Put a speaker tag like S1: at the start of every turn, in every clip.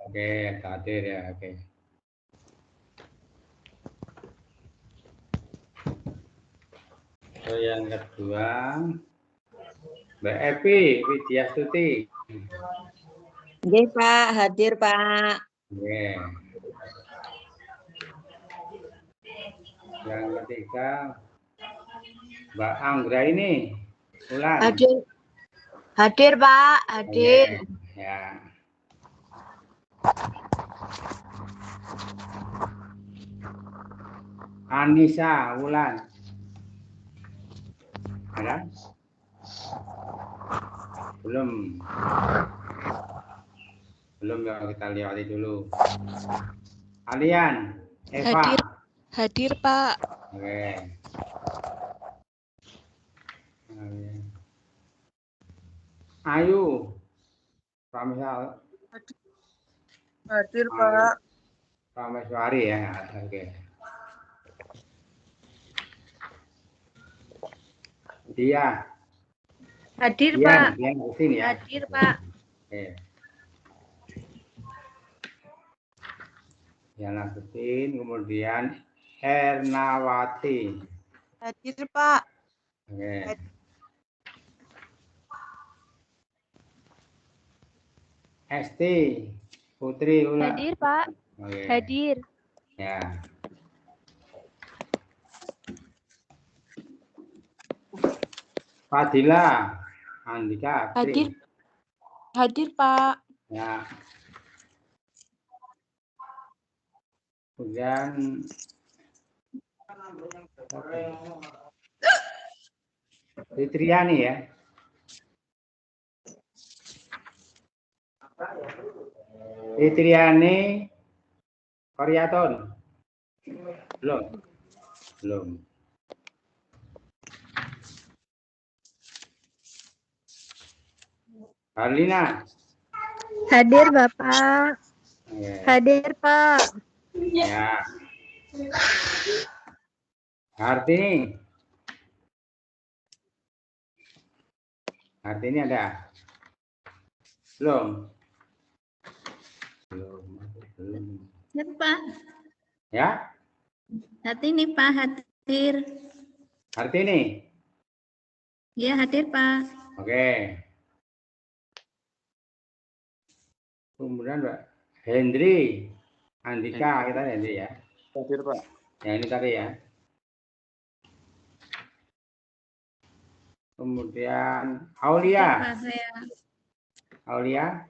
S1: Oke, hadir ya, oke. So, yang kedua, Mbak Evi Widyastuti.
S2: Nggih, Pak, hadir, Pak.
S1: Oke. Yang ketiga, Mbak Anggra ini, Ulan.
S2: Hadir. Hadir, Pak, hadir.
S1: Oke, ya. Anissa Wulan. Ada? Belum. Belum ya, kita lihat dulu. Alian, Eva.
S3: Hadir, Pak.
S1: Oke. Ayu. Prameswari.
S4: Hadir, Pak.
S1: Prameswari ya. Oke. Dia.
S2: Hadir,
S1: Dian,
S2: Pak.
S1: Dian kesini ya.
S2: Hadir, Pak.
S1: Oke. Dian Agustin, kemudian Ernawati.
S4: Hadir, Pak.
S1: Oke. Esti Putri Ulan.
S3: Hadir, Pak.
S1: Oke.
S3: Hadir.
S1: Ya. Fadila Andika.
S3: Hadir. Hadir, Pak.
S1: Ya. Kemudian Fitriani ya. Fitriani Koryaton. Belum. Belum. Harlina.
S2: Hadir, Bapak.
S1: Oke.
S2: Hadir, Pak.
S1: Ya. Hartini. Hartini ada? Belum. Belum.
S2: Hadir, Pak.
S1: Ya?
S2: Hadir, Pak, hadir.
S1: Hartini.
S2: Ya, hadir, Pak.
S1: Oke. Kemudian Mbak Hendri Andika, kita Hendri ya.
S4: Hadir, Pak.
S1: Ya ini tadi ya. Kemudian Aulia.
S2: Pak, saya.
S1: Aulia.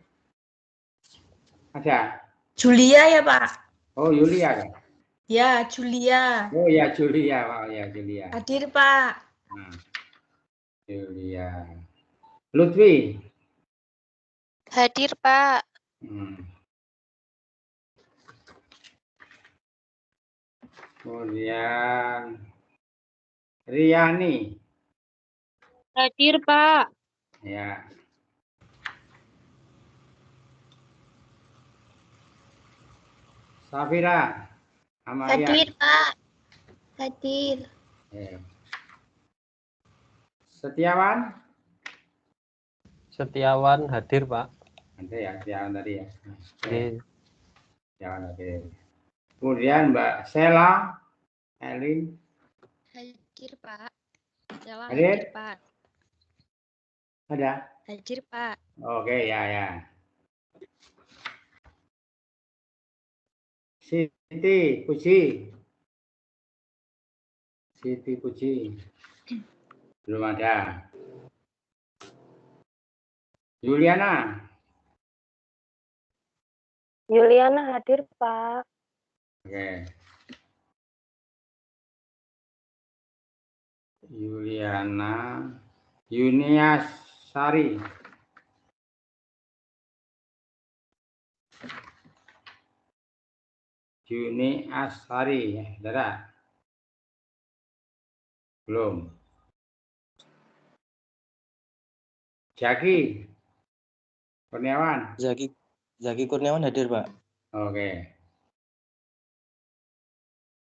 S1: Ada?
S2: Julia ya, Pak?
S1: Oh, Yulia kan?
S2: Ya, Julia.
S1: Oh ya, Julia. Oh ya, Julia.
S2: Hadir, Pak.
S1: Nah, Julia. Lutfi.
S3: Hadir, Pak.
S1: Kemudian Riani.
S3: Hadir, Pak.
S1: Ya. Safira. Amalia.
S2: Hadir, Pak. Hadir.
S1: Ya. Setiawan.
S5: Setiawan hadir, Pak.
S1: Ada ya, Setiawan tadi ya.
S5: Oke.
S1: Setiawan hadir. Kemudian Mbak Sela. Elin.
S3: Hadir, Pak. Jalan
S1: Hadir?
S3: hadir, Pak.
S1: Ada?
S3: Hadir, Pak.
S1: Oke, ya, ya. Siti Puji. Siti Puji. Belum ada. Juliana.
S6: Juliana hadir, Pak.
S1: Oke. Juliana. Yunia Sari. Juni Asari, saudara. Belum. Jaki Kurniawan.
S7: Zaki Kurniawan hadir, Pak.
S1: Oke.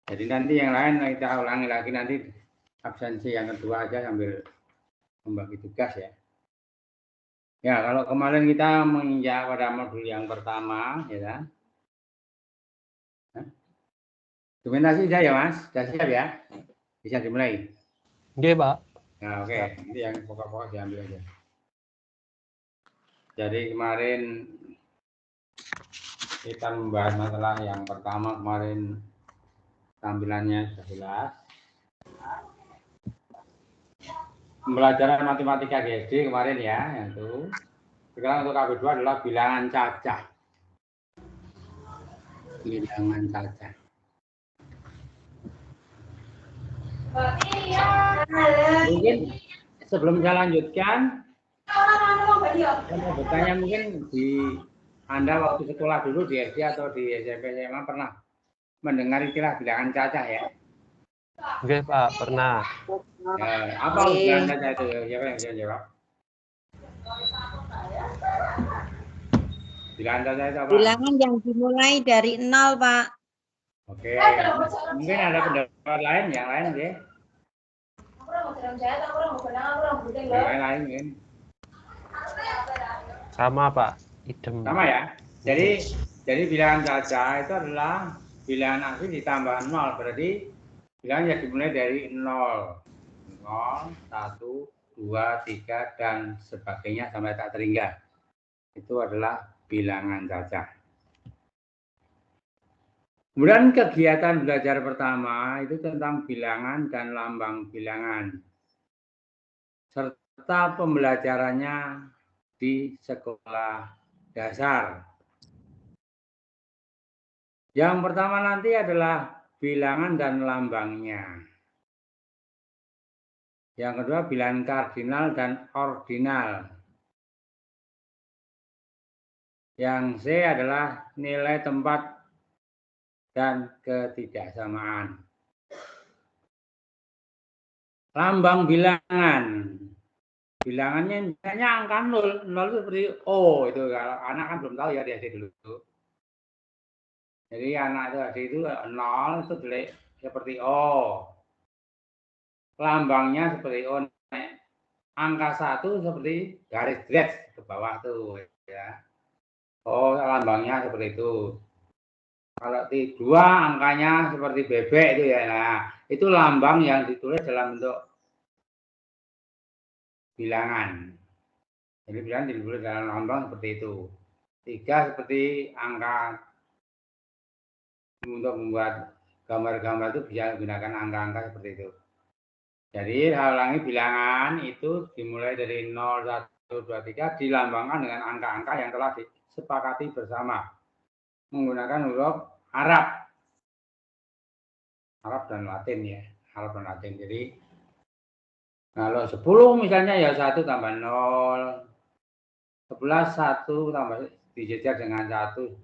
S1: Jadi nanti yang lain kita ulangi lagi nanti absensi yang kedua aja sambil membagi tugas ya. Ya, kalau kemarin kita menginjak pada modul yang pertama, ya kan? Dokumentasi sudah ya, Mas? Sudah siap ya? Bisa dimulai.
S5: Oke, Pak.
S1: Nah, oke. Ini yang pokok-pokok diambil aja. Jadi kemarin kita membahas masalah yang pertama kemarin tampilannya sudah jelas. Pembelajaran matematika GSD kemarin ya, yaitu sekarang untuk KB2 adalah bilangan cacah. Bilangan cacah. Mungkin sebelum saya lanjutkan, saya mau bertanya mungkin di Anda waktu sekolah dulu di SD atau di SMP SMA pernah mendengar istilah bilangan cacah ya?
S5: Oke, Pak. Pernah.
S1: Apa bilangan cacah itu? Siapa yang bisa jawab? Bilangan cacah itu apa?
S4: Bilangan yang dimulai dari 0, Pak.
S1: Oke. Mungkin ada pendapat lain, yang lain ya? Yang lain mungkin.
S5: Sama, Pak. Idem.
S1: Sama ya. Jadi bilangan cacah itu adalah bilangan asli ditambah 0. Berarti bilangan yang dimulai dari 0. 0, 1, 2, 3, dan sebagainya sampai tak terhingga. Itu adalah bilangan cacah. Kemudian kegiatan belajar pertama itu tentang bilangan dan lambang bilangan. Serta pembelajarannya di sekolah dasar. Yang pertama nanti adalah bilangan dan lambangnya. Yang kedua bilangan kardinal dan ordinal. Yang C adalah nilai tempat dan ketidaksamaan. Lambang bilangan. Bilangannya misalnya angka 0. 0 itu seperti O. Itu kalau anak kan belum tahu ya, di SD dulu. Jadi anak itu 0 itu seperti O. Lambangnya seperti O. Angka 1 seperti garis dash ke bawah tuh ya. Oh, lambangnya seperti itu. Kalau T2 angkanya seperti bebek itu ya. Nah, itu lambang yang ditulis dalam bentuk bilangan. Jadi bilangan ditulis dalam lambang seperti itu. 3 seperti angka. Untuk membuat gambar-gambar itu bisa menggunakan angka-angka seperti itu. Jadi saya ulangi, bilangan itu dimulai dari 0, 1, 2, 3 dilambangkan dengan angka-angka yang telah disepakati bersama menggunakan huruf Arab dan Latin ya, Arab dan Latin. Jadi kalau 10 misalnya ya 1 tambah 0, 11 1 tambah dijejer dengan 1 11,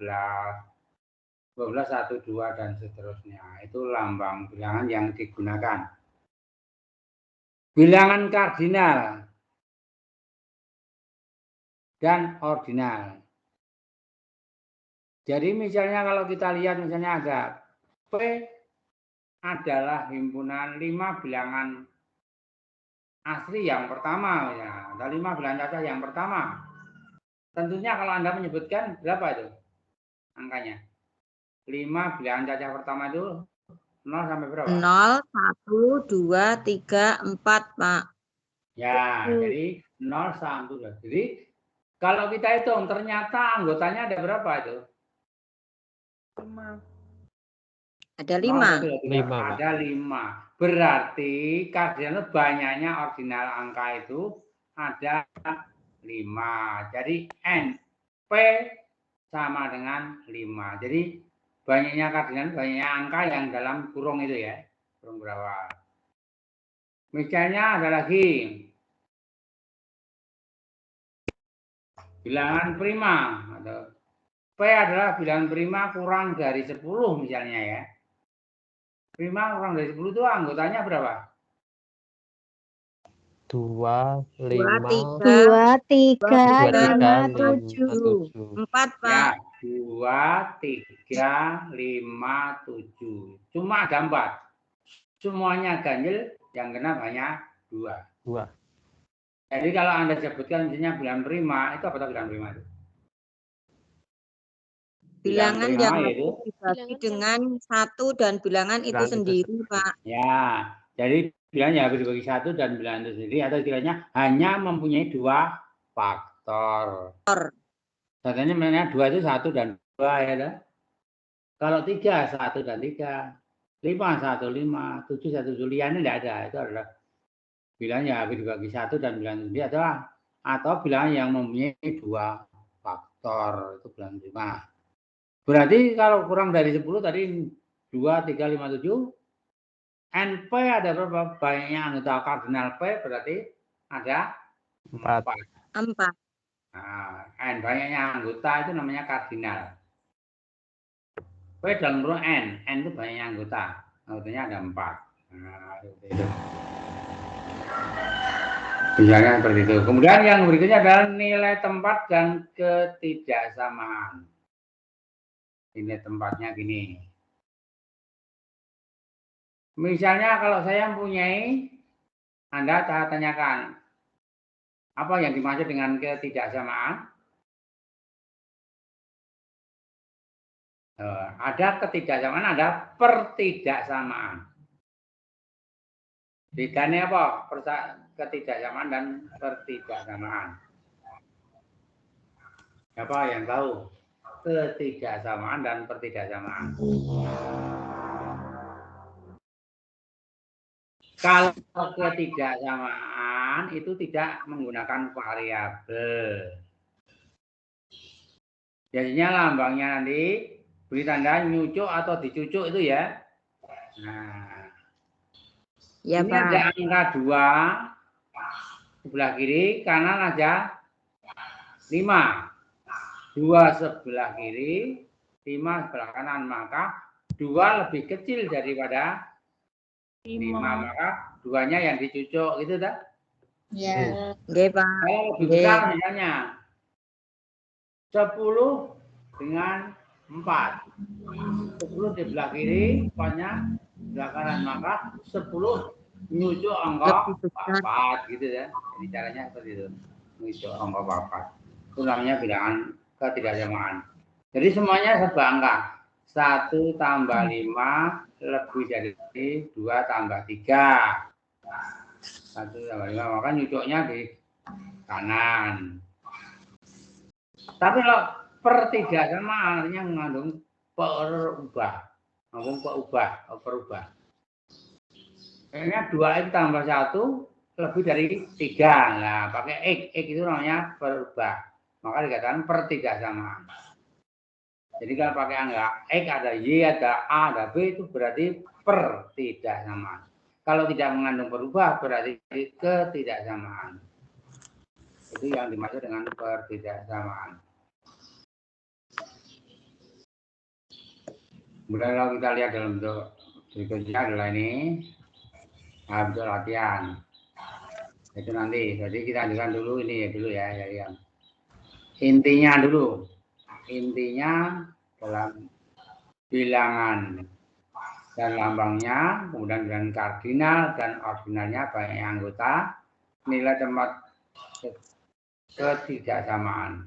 S1: 12 1 2 dan seterusnya. Itu lambang bilangan yang digunakan. Bilangan kardinal dan ordinal. Jadi misalnya kalau kita lihat misalnya ada P adalah himpunan 5 bilangan asli yang pertama. Ya. Ada 5 bilangan cacah yang pertama. Tentunya kalau Anda menyebutkan berapa itu angkanya? 5 bilangan cacah pertama itu 0 sampai berapa?
S4: 0, 1, 2, 3, 4, Pak.
S1: Ya, jadi 0 sampai 2. Jadi kalau kita hitung ternyata anggotanya ada berapa itu?
S4: 5. Ada 5.
S1: Ada 5. Berarti kardinal banyaknya ordinal angka itu ada 5. Jadi N P sama dengan 5. Jadi banyaknya kardinal, banyaknya angka yang dalam kurung itu ya. Kurung berapa? Misalnya ada lagi bilangan prima. P adalah bilangan prima kurang dari 10 misalnya ya. Prima kurang dari 10 itu anggotanya berapa?
S5: 2, 5,
S6: 2, 3, 5, 7.
S4: 4, Pak.
S1: Ya, 2, 3, 5, 7. Cuma ada 4. Semuanya ganjil, yang genap hanya 2.
S5: 2.
S1: Jadi kalau Anda sebutkan misalnya bilangan prima, itu apa bilangan prima itu?
S4: Bilangan
S1: prima
S4: yang
S1: yaitu
S4: dibagi dengan 1 dan bilangan itu
S5: Bilangan itu
S4: sendiri, Pak.
S1: ya. Jadi bilangan yang dibagi 1 dan bilangan itu sendiri atau istilahnya hanya mempunyai 2 faktor. Contohnya namanya 2 itu 1 dan 2 ya. Dah? Kalau 3 1 dan 3, 5 1 5, 7 1 7 ini tidak ada. Itu adalah bilangan yang habis dibagi 1 dan bilangan sendiri atau bilangan yang mempunyai 2 faktor, itu bilangan prima. Berarti kalau kurang dari 10 tadi 2, 3, 5, 7. NP ada berapa? Banyaknya anggota kardinal P berarti ada 4. Nah, N banyaknya anggota itu namanya kardinal. P dalam kurung N itu banyaknya anggota. Anggotanya ada 4. Nah, itu. Misalnya seperti itu. Kemudian yang berikutnya adalah nilai tempat dan ketidaksamaan. Nilai tempatnya gini. Misalnya kalau saya mempunyai, Anda tanyakan, apa yang dimaksud dengan ketidaksamaan? Ada ketidaksamaan, ada pertidaksamaan. Bedanya apa? Ketidaksamaan dan pertidaksamaan. Siapa yang tahu? Ketidaksamaan dan pertidaksamaan. Kalau ketidaksamaan itu tidak menggunakan variabel. Biasanya lambangnya nanti beri tanda nyucuk atau dicucuk itu ya. Nah,
S4: Ya,
S1: ini
S4: Pak.
S1: ada angka 2 sebelah kiri, kanan aja 5. 2 sebelah kiri, 5 sebelah kanan, maka 2 lebih kecil daripada 5, maka 2-nya yang dicucuk gitu dah.
S2: Ya.
S4: Oke, Pak.
S1: Kalau lebih besar misalnya 10 dengan 4. 10 di sebelah kiri, 4-nya sebelah kanan, maka 10 nyucuk angka 4 gitu ya. Jadi caranya seperti itu. Nyucuk angka 4. Itu namanya bilangan ketidaksamaan. Jadi semuanya serba angka. 1 tambah 5 lebih dari 2 tambah 3. 1 tambah 5, maka nyucuknya di kanan. Tapi kalau pertidaksamaan artinya mengandung perubah. Perubah. Kayaknya 2x tambah 1 lebih dari 3. Nah, pakai X. X itu namanya perubah. Maka dikatakan pertidaksamaan. Jadi kalau pakai angka X, ada Y, ada A, ada B, itu berarti pertidaksamaan. Kalau tidak mengandung perubah, berarti ketidaksamaan. Itu yang dimaksud dengan pertidaksamaan. Kemudian kalau kita lihat dalam bentuk berikutnya adalah ini, bentuk latihan. Itu nanti, jadi kita lanjutkan dulu ini ya yang intinya dulu. Intinya dalam bilangan dan lambangnya, kemudian dengan kardinal dan ordinalnya banyak anggota, nilai tempat ketidaksamaan.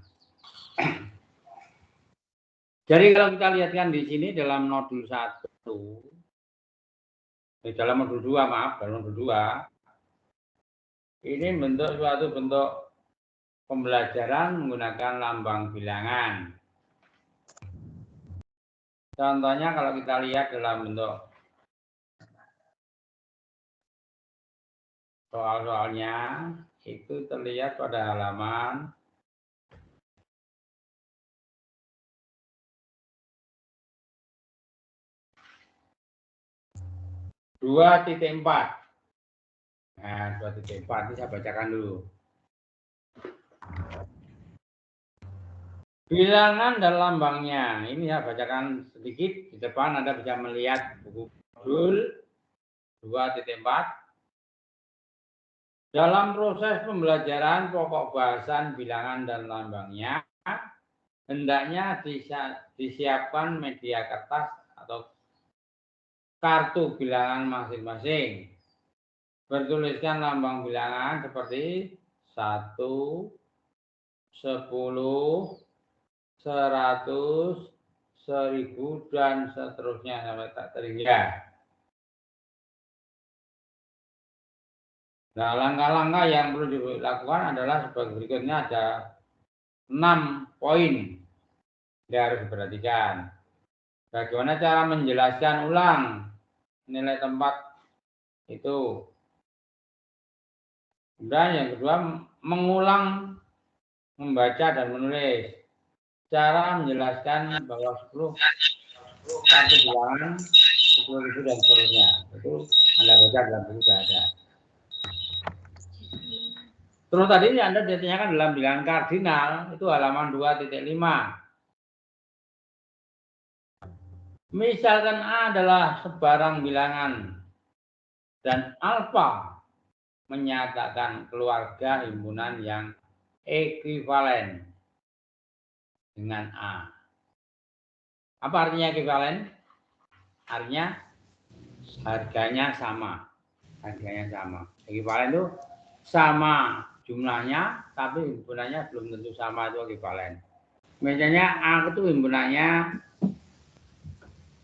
S1: Jadi kalau kita lihatkan di sini dalam modul 1, dalam modul 2, dalam modul 2, ini suatu bentuk pembelajaran menggunakan lambang bilangan. Contohnya kalau kita lihat dalam bentuk soal-soalnya, itu terlihat pada halaman 2.4. Nah, 2.4 ini saya bacakan dulu. Bilangan dan lambangnya. Ini saya bacakan sedikit. Di depan Anda bisa melihat buku modul 2.4. Dalam proses pembelajaran pokok bahasan bilangan dan lambangnya, hendaknya disiapkan media kertas atau kartu bilangan masing-masing. Bertuliskan lambang bilangan seperti 1, 10, 100, 1000 dan seterusnya sampai tak terhingga. Nah, langkah-langkah yang perlu dilakukan adalah sebagai berikutnya. Ada 6 poin yang harus diperhatikan. Bagaimana cara menjelaskan ulang nilai tempat itu. Kemudian yang kedua, mengulang membaca dan menulis. Cara menjelaskan bahwa 10 satu bilangan 10.000 dan seterusnya. Itu Anda baca dalam buku sudah ada. Terus tadi Anda ditanyakan dalam bilangan kardinal, itu halaman 2.5. Misalkan A adalah sebarang bilangan dan alfa menyatakan keluarga himpunan yang ekuivalen dengan A. Apa artinya ekuivalen? Artinya harganya sama. Harganya sama. Ekuivalen itu sama jumlahnya, tapi himpunannya belum tentu sama, itu ekuivalen. Misalnya A itu himpunannya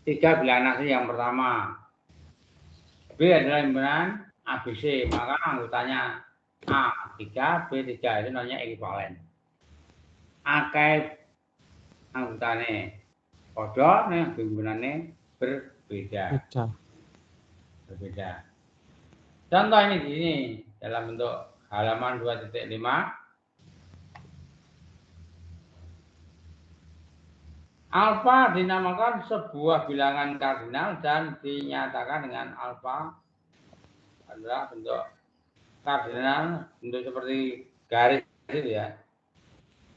S1: 3 bilangan asli yang pertama. B adalah himpunan ABC, maka anggotanya A3, B3 itu namanya ekuivalen. Akeh anggotanya podo, nih himpunannya berbeda. Contoh ini di sini dalam bentuk halaman 2.5. Alfa dinamakan sebuah bilangan kardinal dan dinyatakan dengan alfa adalah bentuk kardinal, bentuk seperti garis itu ya.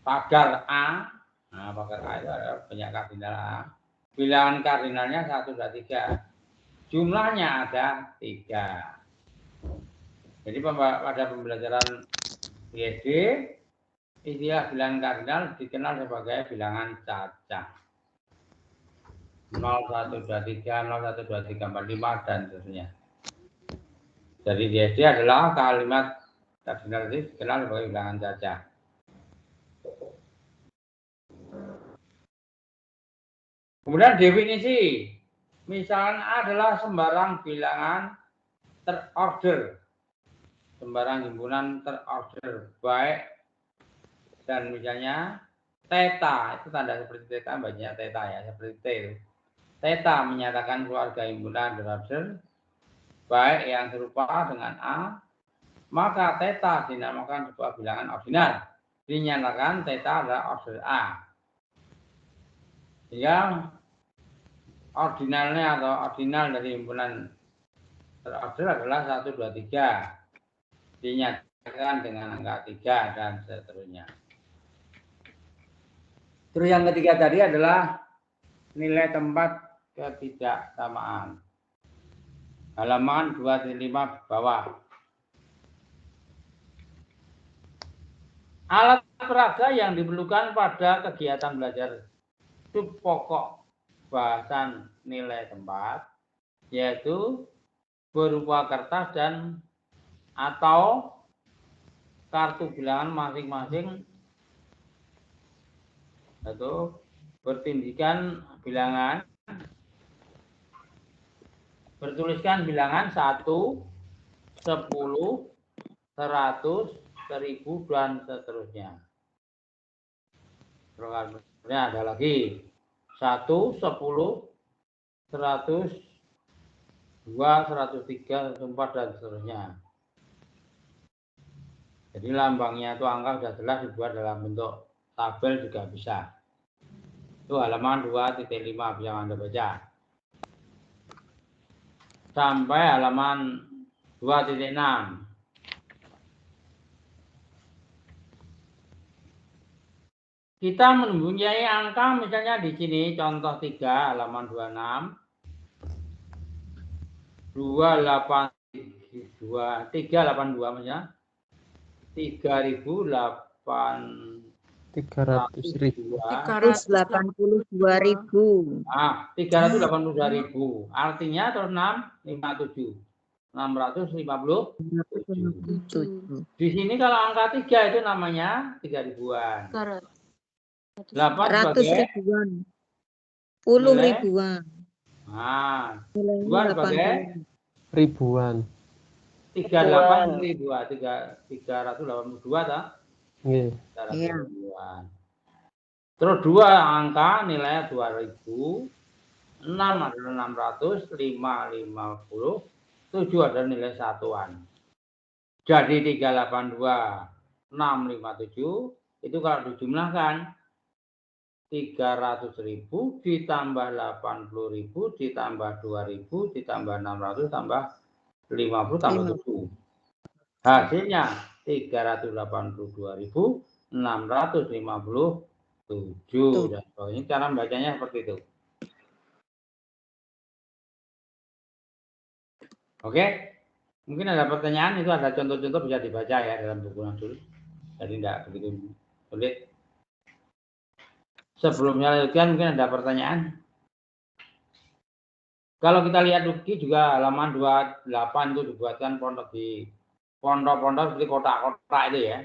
S1: Pagar A, nah pagar A itu adalah banyak kardinal A. Bilangan kardinalnya 1, 2, 3. Jumlahnya ada 3. Jadi pada pembelajaran ISD, istilah bilangan kardinal dikenal sebagai bilangan cacah. 0, 1, 2, 3, 0, 1, 2, 3, 4, 5, dan seterusnya. Jadi di SD adalah kalimat kardinal itu dikenal sebagai bilangan cacah. Kemudian definisi. Misalnya A adalah sembarang bilangan terorder. Sembarang himpunan terorder baik, dan misalnya theta, itu tanda seperti theta, banyak theta ya, seperti T. Theta menyatakan keluarga himpunan terorder baik yang serupa dengan A, maka theta dinamakan sebuah bilangan ordinal. Dinyatakan theta adalah order A. Sehingga ordinalnya atau ordinal dari himpunan terorder adalah 1, 2, 3. Dinyatakan dengan angka 3 dan seterusnya. Terus yang ketiga tadi adalah nilai tempat ketidaksamaan. Halaman 2.5 bawah. Alat peraga yang diperlukan pada kegiatan belajar sub pokok bahasan nilai tempat, yaitu berupa kertas dan atau kartu bilangan masing-masing, yaitu bertindikan bilangan, bertuliskan bilangan 1, 10, 100, 1000 dan seterusnya. Terus ada lagi 1, 10, 100, 2, 103, 104 dan seterusnya. Jadi lambangnya itu angka sudah jelas dibuat dalam bentuk tabel juga bisa. Itu halaman 2.5 bisa Anda baca. Sampai halaman 2.6. Kita mempunyai angka misalnya di sini contoh 3 halaman 26. 382 misalnya.
S4: 382.000.
S1: 382.000. Artinya terus 6, 57.
S4: 657.
S1: Di sini kalau angka 3 itu namanya 3 ribuan. 8
S4: 100
S1: sebagai
S4: ribuan. 10
S1: nilai.
S4: ribuan.
S1: Nah,
S4: Nilainya
S1: 2 sebagai
S4: 80.
S5: Ribuan.
S1: 38 ribuan. 382 tak?
S5: Nggih.
S1: 300
S4: Iya.
S1: ribuan. Terus 2 angka nilainya 2000. 6 adalah 600, 5 50, 7 adalah nilai satuan. Jadi 382, 657 itu kalau dijumlahkan 300.000 ditambah 80.000 ditambah 2.000 ditambah 600 tambah 50 tambah 7. Hasilnya 382.657. Dan ini cara membacanya seperti itu. Oke, mungkin ada pertanyaan, itu ada contoh-contoh bisa dibaca ya dalam buku Nasul. Jadi tidak begitu sulit. Sebelumnya lanjutkan, mungkin ada pertanyaan. Kalau kita lihat Luki juga halaman 28 itu dibuatkan pondok di pondok-pondok seperti kotak-kotak itu ya.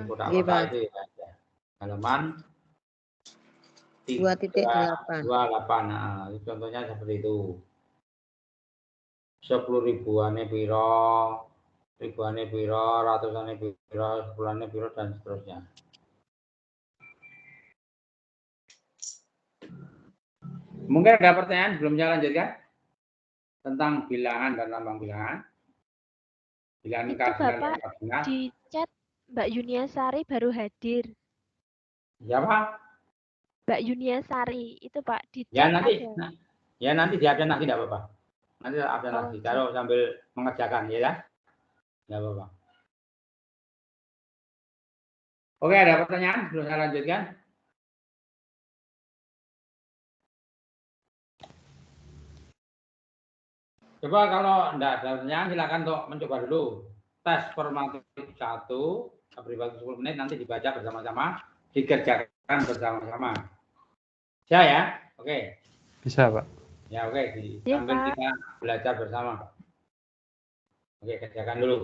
S1: Kotak-kotak itu ya. Halaman
S4: 2.8.
S1: 28. Nah, itu contohnya seperti itu. 10 ribuannya piro, ribuannya piro, ratusannya piro, sepuluhannya piro, dan seterusnya. Mungkin ada pertanyaan sebelum saya lanjutkan tentang bilangan dan lambang bilangan. Bilangan
S3: Itu
S1: kardinal dan
S3: Bapak
S1: kardinal.
S3: di chat Mbak Yuniasari baru hadir.
S1: Siapa?
S3: Mbak Yuniasari itu Pak di
S1: Ya
S3: chat
S1: nanti,
S3: ada.
S1: ya nanti dia ada nanti tidak apa-apa. Nanti ada
S3: Oh,
S1: nanti. Kalau sambil mengerjakan ya, tidak apa-apa. Oke, ada pertanyaan sebelum saya lanjutkan? Coba kalau tidak ada pertanyaan, silakan untuk mencoba dulu. Tes formatif 1, beri waktu 10 menit, nanti dibaca bersama-sama, dikerjakan bersama-sama. Bisa ya? Oke.
S5: Bisa, Pak.
S1: Ya, oke.
S3: Ya,
S1: Sambil
S3: Pak.
S1: kita belajar bersama. Oke, kerjakan dulu.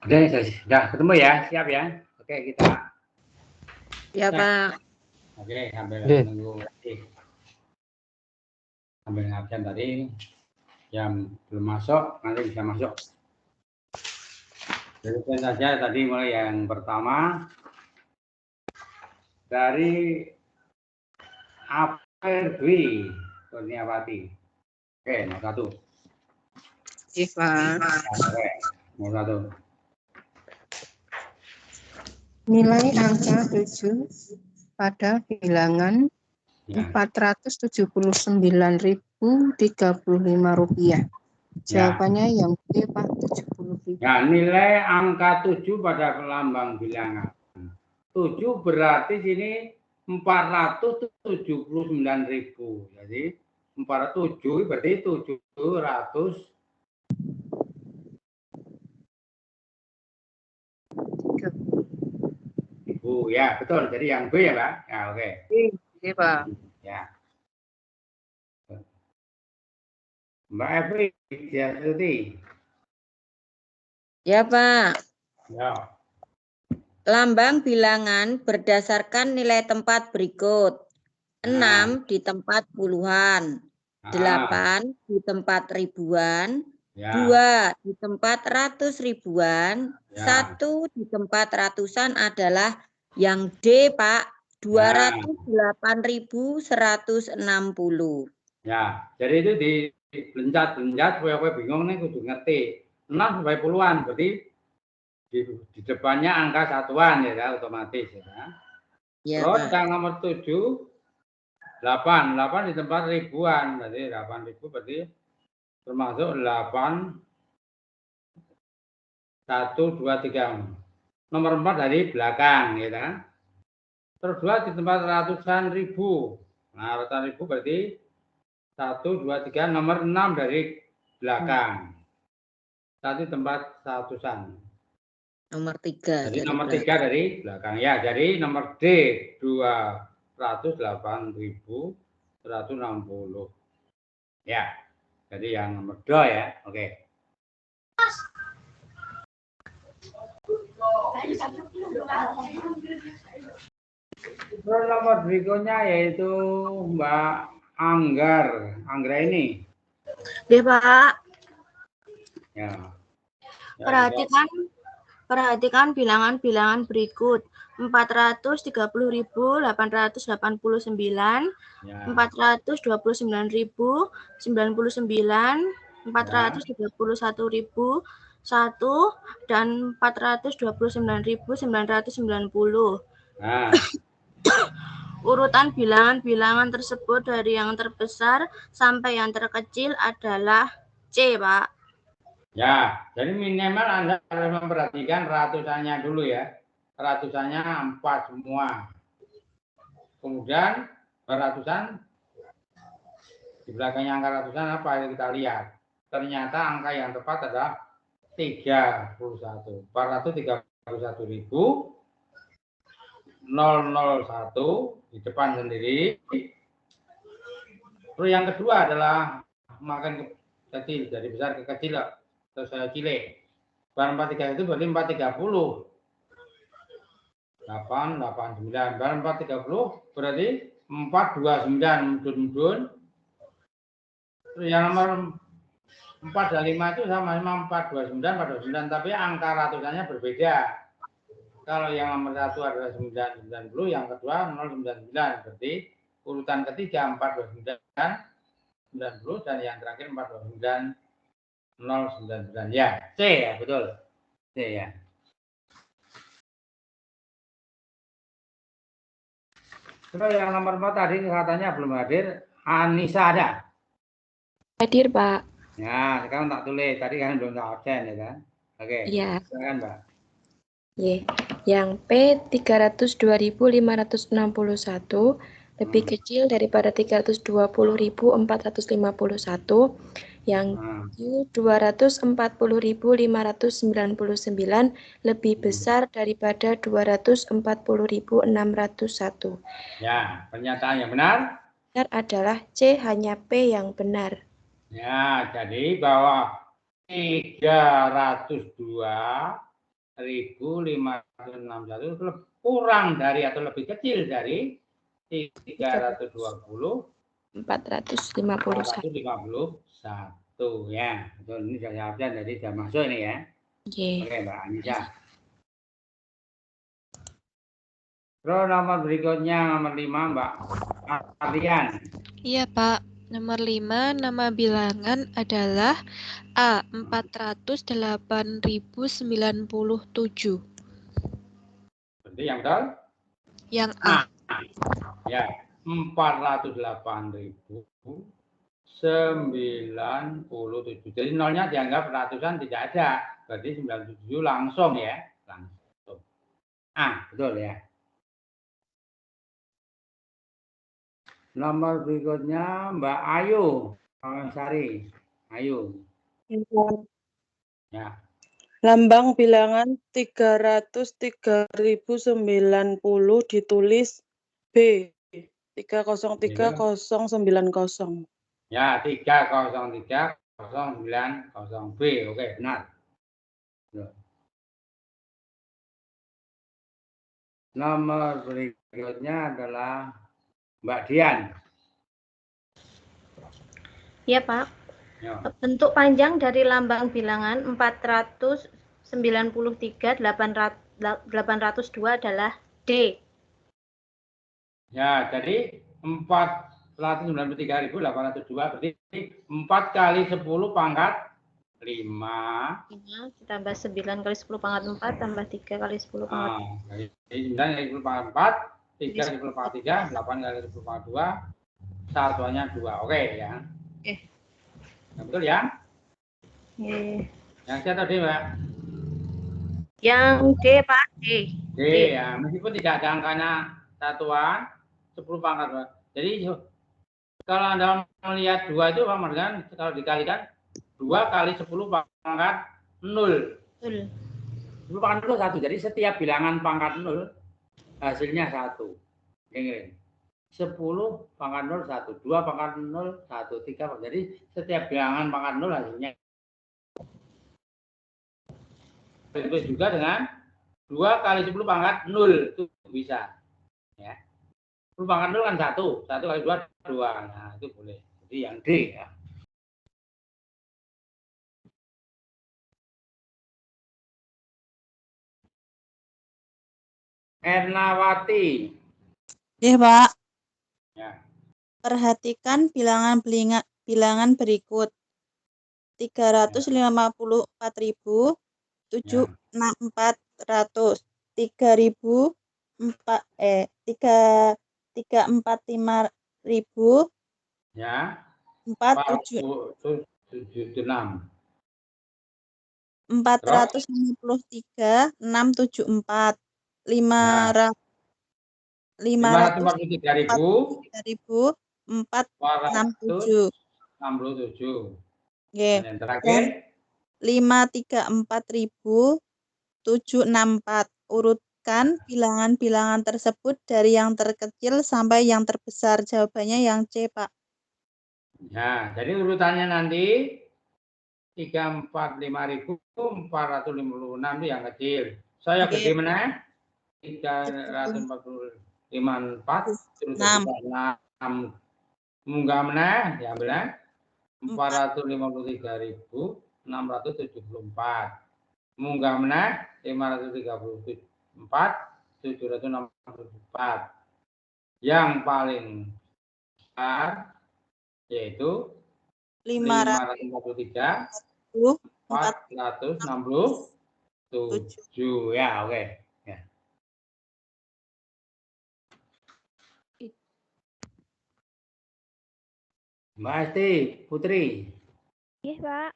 S1: Oke, sudah ketemu ya, siap ya. Oke, kita.
S4: Ya, Pak.
S1: Oke, sambil
S5: Oke.
S1: menunggu lagi. Sambil ngabsen tadi, yang belum masuk, nanti bisa masuk. Jadi saja tadi mulai yang pertama dari Dwi Kurniawati. Oke, nomor 1.
S4: Iya, Pak.
S1: Oke, nomor 1.
S6: Nilai angka 7 pada bilangan
S1: Ya.
S6: Rp479.035. Jawabannya yang B, Pak, 70.000.
S1: Ya, nilai angka 7 pada lambang bilangan. 7 berarti sini 479.000. Jadi 407 berarti 700. Ya, betul. Jadi yang B ya, Pak. Ya, oke.
S4: Iya, Pak.
S1: Ya. Mbak Evi, ya, Tuti.
S4: Ya, Pak.
S1: Ya.
S4: Lambang bilangan berdasarkan nilai tempat berikut. 6 di tempat puluhan, 8 di tempat ribuan,
S1: Ya.
S4: 2 di tempat ratus ribuan,
S1: Ya.
S4: 1 di tempat ratusan adalah yang D, Pak. 208.160.
S1: Ya, jadi itu belencat supaya kowe bingung nih kudu ngerti. 6 sampai puluhan, berarti di depannya angka satuan ya, otomatis ya.
S4: Ya,
S1: Terus
S4: Pak.
S1: yang nomor 7 8 di tempat ribuan, berarti 8.000 berarti termasuk 8 1 2 3. Nomor 4 dari belakang ya kan. Terus 2 di tempat ratusan ribu. Nah, ratusan ribu berarti 1 2 3 nomor 6 dari belakang. Tadi tempat ratusan.
S4: Nomor 3
S1: Jadi
S4: dari
S1: nomor 3
S4: belakang.
S1: dari belakang. Ya, jadi nomor D 208.160. Ya. Jadi yang nomor 2 ya. Oke. Terus nomor berikutnya yaitu Mbak Anggra ini.
S2: Ya, Pak.
S1: Ya. Ya,
S2: Perhatikan bilangan-bilangan berikut. 430.889,
S1: ya.
S2: 429.099, 431.001, dan 429.990.
S1: Nah,
S2: Urutan bilangan-bilangan tersebut dari yang terbesar sampai yang terkecil adalah C, Pak.
S1: ya, jadi minimal Anda harus memperhatikan ratusannya dulu ya. Ratusannya 4 semua. Kemudian ratusan di belakangnya angka ratusan apa yang kita lihat? Ternyata angka yang tepat adalah 31. 431.001 di depan sendiri. Terus yang kedua adalah makin kecil, dari besar ke kecil atau saya cilik. 443 itu berarti 430. 889. 430 berarti 429 mudun. Terus yang nomor 4 dan 5 itu sama 429, tapi angka ratusannya berbeda. Kalau yang nomor 1 adalah 990, yang kedua 099. Berarti urutan ketiga 429, 90, dan yang terakhir 429, 099. Ya, C ya, betul. C ya. Terus yang nomor 4 tadi katanya belum hadir. Anissa ada?
S3: Hadir, Pak.
S1: Ya, sekarang tak tulis. Tadi kan belum absen ya kan? Oke.
S3: Iya.
S1: Silakan, Mbak.
S3: Y. Yang P 302.561 lebih kecil daripada 320.451. Yang Q 240.599 lebih besar daripada 240.601.
S1: Ya, pernyataan yang benar?
S3: Benar adalah C, hanya P yang benar.
S1: Ya, jadi bahwa 302.561 kurang dari atau lebih kecil dari 320.451 ya. Betul, ini sudah siapkan, jadi sudah masuk ini ya. Oke, Mbak Anissa. Terus nomor berikutnya nomor 5 Mbak Arlian.
S8: Iya, Pak. Nomor 5, nama bilangan adalah A 408.097.
S1: Berarti yang betul?
S8: Yang A.
S1: Ya, 408.097. Jadi nolnya dianggap ratusan tidak ada. Berarti 97 langsung ya. Langsung. Betul ya. Nomor berikutnya Mbak Ayu Sari. Ayu. Ya.
S9: Lambang bilangan 303.090 ditulis B 303090.
S1: Ya, 303.090 B. Oke, benar. Nomor berikutnya adalah Mbak Dian.
S2: Ya, Pak.
S1: Ya.
S2: Bentuk panjang dari lambang bilangan 493.802 adalah D.
S1: Ya, jadi 493.802 berarti 4 kali 10 pangkat 5.
S2: 5 ditambah 9 kali 10 pangkat 4 tambah 3 kali 10 pangkat
S1: Jadi 9 kali 10 pangkat 4, 3 kali 10 pangkat 3, 8 kali 10 pangkat 2, satuannya 2. Oke ya.
S2: Oke.
S1: Nah, betul ya?
S2: Oke.
S1: Yang C atau D, Mbak?
S2: Yang D, Pak. D.
S1: D ya, meskipun tidak ada angkanya satuan 10 pangkat 2. Jadi kalau Anda melihat 2 itu sama dengan kalau dikalikan 2 kali 10 pangkat 0.
S2: Betul.
S1: 10 pangkat 0 1. Jadi setiap bilangan pangkat 0 hasilnya 1. Dengerin. 10 pangkat 0 1, 2 pangkat 0 1, 3 pangkat. Jadi setiap bilangan pangkat 0 hasilnya. Begitu juga dengan 2 kali 10 pangkat 0 itu bisa. Ya. 10 pangkat 0 kan 1. 1 kali 2 2. Nah, itu boleh. Jadi yang D ya. Ernawati.
S4: Ya, Pak.
S1: Ya.
S4: Perhatikan bilangan berikut. 354.764, 345.000,
S1: Ya.
S4: 476,
S1: 473.674,
S4: 543.467.
S1: Dan yang terakhir
S4: 534.764. Urutkan bilangan-bilangan tersebut dari yang terkecil sampai yang terbesar. Jawabannya yang C, Pak.
S1: Ya, jadi urutannya nanti 345.456 itu yang kecil. Saya gede mana? 345.4 terus 6. Munggah mana? Diambilnya 453.674. Munggah mana? 534.764. Yang paling besar yaitu 543.467 ya, oke. Ya. Mbak Esti Putri.
S10: Iya, Pak.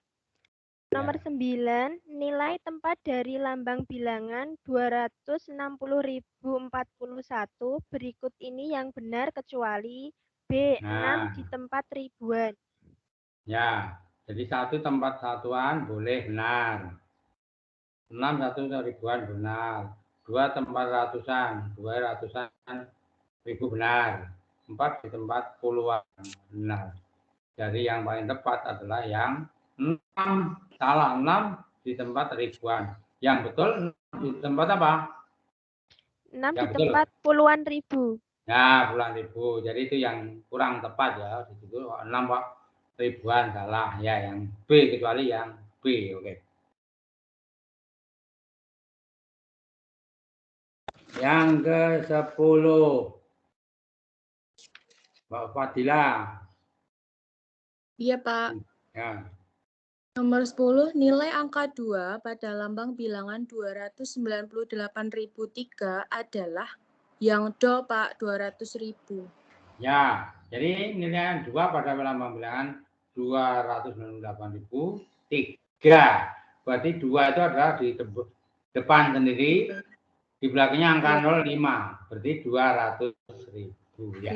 S10: Nomor 9, nilai tempat dari lambang bilangan 260.041 berikut ini yang benar kecuali B, 6 di tempat ribuan.
S1: Ya, jadi 1 tempat satuan boleh benar. 6 1 ribuan benar. 2 tempat ratusan, 2 ratusan ribu benar. 4 di tempat puluhan benar. Jadi yang paling tepat adalah yang 6, salah 6 di tempat ribuan. Yang betul di tempat apa?
S10: 6 di tempat puluhan ribu.
S1: Ya, puluhan ribu. Jadi itu yang kurang tepat ya. Di situ 6 ribuan salah ya, yang B kecuali yang B. Oke. Yang ke-10. Mbak Fadila.
S3: Iya, Pak.
S1: Ya.
S3: Nomor 10, nilai angka 2 pada lambang bilangan 298.003 adalah yang do, Pak, 200.000.
S1: Ya, jadi nilai 2 pada lambang bilangan 298.003. Berarti 2 itu adalah di depan sendiri, di belakangnya angka 05. Berarti 200.000 ya.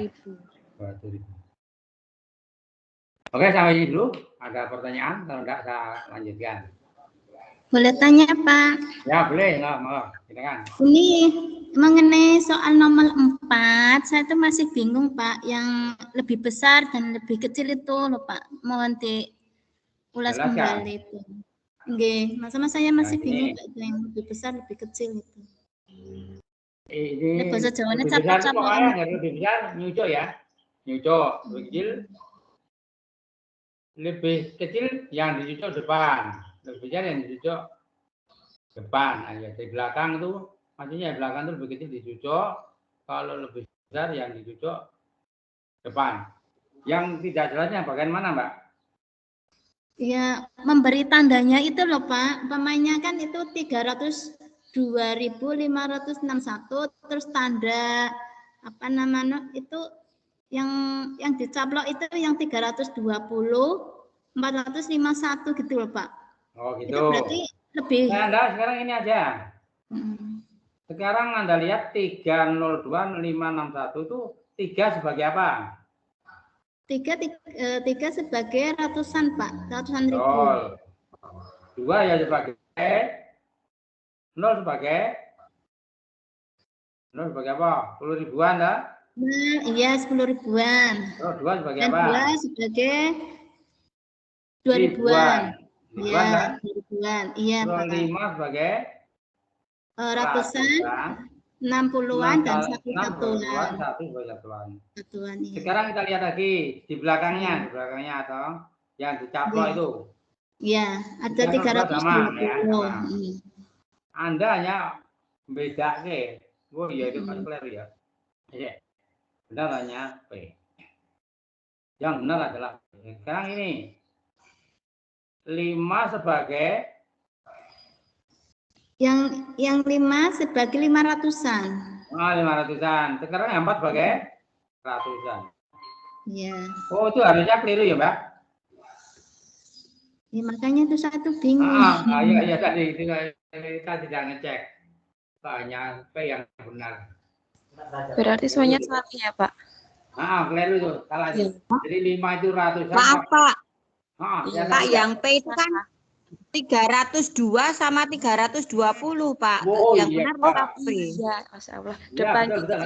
S1: 200.000. Oke, sampai ini dulu. Ada pertanyaan? Kalau enggak, saya lanjutkan.
S2: Boleh tanya, Pak?
S1: Ya, boleh. Maaf. Silakan.
S2: Ini mengenai soal nomor 4, saya tuh masih bingung, Pak. Yang lebih besar dan lebih kecil itu loh, Pak. Mohon diulas kembali itu. Nggih, sama saya masih bingung, Pak, yang lebih besar, lebih kecil itu.
S1: Ini
S2: bahasa Jawanya
S1: lebih besar itu pokoknya yang lebih besar nyucuk ya. Nyucuk, lebih kecil lebih kecil yang dicucuk depan, lebih besar yang dicucuk depan. Nah, ya, di belakang itu maksudnya di belakang itu lebih kecil dicucuk, kalau lebih besar yang dicucuk depan. Yang tidak jelasnya bagian mana, Mbak?
S2: Ya, memberi tandanya itu loh Pak. Umpamanya kan itu 302.561 terus tanda apa namanya itu yang dicaplok itu yang 320 451 gitu loh Pak.
S1: Oh gitu.
S2: Itu berarti lebih.
S1: Nah, Anda sekarang ini aja. Sekarang Anda lihat 302.561 itu 3 sebagai apa?
S2: 3 sebagai ratusan Pak, ratusan ribu.
S1: Oh. 2 ya sebagai 0 sebagai apa? 10 ribuan dah?
S2: Nah, iya 10 ribuan.
S1: Terus 2 sebagai
S2: dan
S1: apa?
S2: 2 sebagai 2 ribuan.
S1: Ribuan kan?
S2: 2 ribuan. Iya
S1: Terus
S2: Pak.
S1: 5 sebagai
S2: ratusan, 60-an dan 1 satuan.
S1: 1 satuan.
S2: Iya.
S1: Sekarang kita lihat lagi di belakangnya atau yang dicaplok itu.
S2: Iya, ada 320.
S1: Ya, Anda hanya beda ke. Oh iya itu kan clear ya. Iya. Benar hanya P. Yang benar adalah sekarang ini 5 sebagai
S2: yang 5 sebagai 500-an.
S1: 500-an. Sekarang yang 4 sebagai ratusan.
S2: Iya.
S1: Oh, itu harusnya keliru ya, Mbak?
S2: Ya, makanya itu saya tuh bingung.
S1: Iya tadi kita tidak ngecek. Hanya P yang benar.
S8: Berarti semuanya salah ya, Pak?
S1: Keliru itu, salah itu. Jadi 5 itu ratusan.
S6: Maaf, Pak.
S1: Ya,
S6: Pak, yang P itu kan 302 sama 320, Pak.
S1: Oh,
S6: yang
S1: iya,
S6: benar Pak P.
S8: Iya, Masya Allah.
S1: Ya,
S8: Depannya
S1: betul.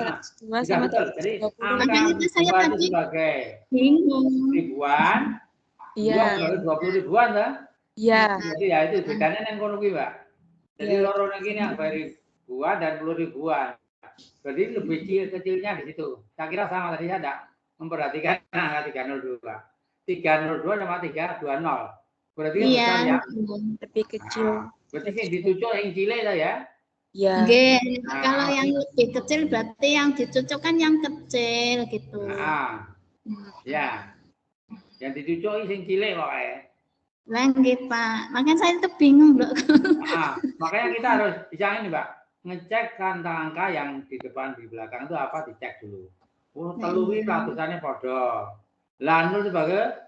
S8: 302 sama
S1: Betul. Jadi
S8: 320.
S2: Makanya itu saya tadi
S1: sebagai
S2: bingung.
S1: ribuan.
S8: Iya.
S1: 20 ribuan dah.
S8: Iya.
S1: Jadi ya itu bedanya yang kono kuwi, Mbak. Jadi loro ini yang ribuan dan 10 ribuan. Berarti lebih kecilnya di situ. Saya kira sama tadi saya tidak memperhatikan angka 302. 302 sama 320. Berarti
S2: iya,
S1: besar ya.
S8: Lebih kecil.
S1: Berarti yang dicucuk yang cilik lah ya.
S8: Iya.
S2: Kalau yang lebih kecil berarti yang dicucuk kan yang kecil gitu.
S1: Ya. Yang dicucuk yang cilik pokoknya.
S2: Lagi Pak, makanya saya itu bingung Bro.
S1: Makanya kita harus bisa ini Mbak, ngecek angka yang di depan di belakang itu apa dicek dulu. Telui ratusannya podo. Lalu sebagai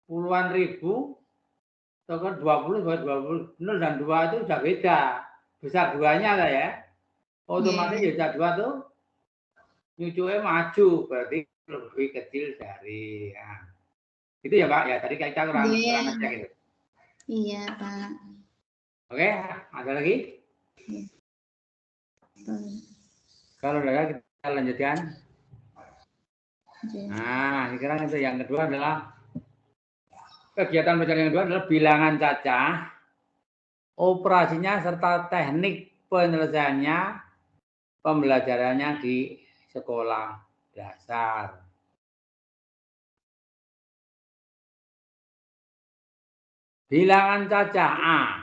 S1: puluhan ribu, atau 20 20 0 dan 2 itu sudah beda. Besar duanya lah ya. Otomatis besar 2 tuh nyucuknya maju, berarti lebih kecil dari itu ya Pak, ya tadi kita kurang ngecek itu.
S2: Iya Pak.
S1: Oke, ada lagi? Kalau udah kita lanjutkan. Nah, sekarang itu yang kedua adalah kegiatan belajar yang kedua adalah bilangan cacah, operasinya serta teknik penyelesaiannya, pembelajarannya di sekolah dasar. Bilangan cacah A.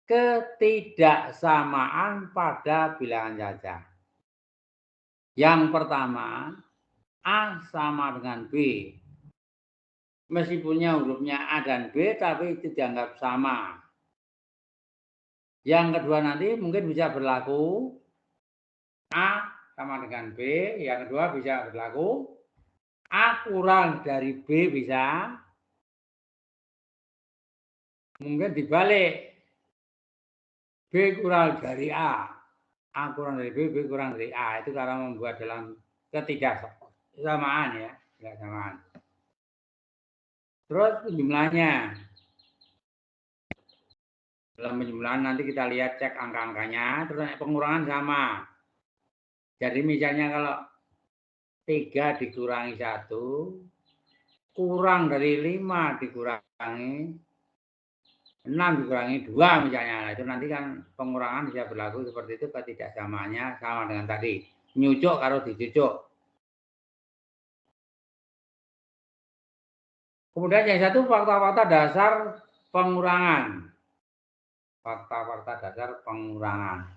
S1: Ketidaksamaan pada bilangan cacah. Yang pertama, A sama dengan B. Meskipun hurufnya A dan B, tapi itu dianggap sama. Yang kedua nanti mungkin bisa berlaku A sama dengan B. Yang kedua bisa berlaku A kurang dari B bisa. Mungkin dibalik. B kurang dari A. A kurang dari B, B kurang dari A. Itu karena membuat dalam ketidaksamaan ya. Ketidaksamaan. Terus jumlahnya. Dalam penjumlahan nanti kita lihat cek angka-angkanya. Terus pengurangan sama. Jadi misalnya kalau 3 dikurangi 1. Kurang dari 5 dikurangi 6 dikurangi 2 misalnya. Nah, itu nanti kan pengurangan bisa berlaku seperti itu ketidaksamaannya sama dengan tadi. Nyucuk karo dicucuk. Kemudian yang satu fakta-fakta dasar pengurangan. Fakta-fakta dasar pengurangan.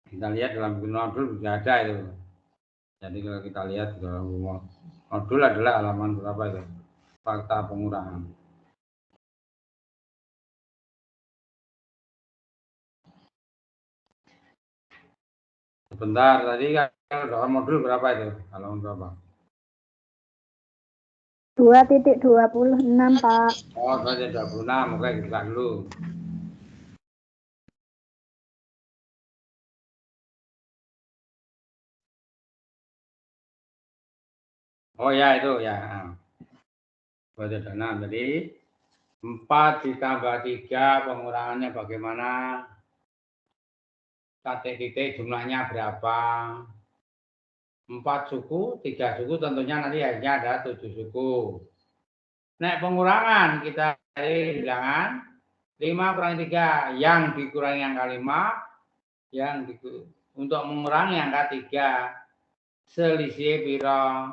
S1: Kita lihat dalam buku modul juga ada itu. Jadi kalau kita lihat di dalam modul adalah halaman berapa itu? Fakta pengurangan. Sebentar, tadi kalau dalam modul berapa itu? Halaman berapa?
S11: 2.26, Pak.
S1: Oh, 2.26. Oke, kita dulu. Oh ya, itu ya. 2.26. Jadi 4 ditambah 3 pengurangannya bagaimana? Titik jumlahnya berapa? 4 suku, 3 suku tentunya nanti akhirnya ada 7 suku. Nah, pengurangan kita dari bilangan 5 kurangi 3. Yang dikurangi angka 5, untuk mengurangi angka 3. Selisih piro?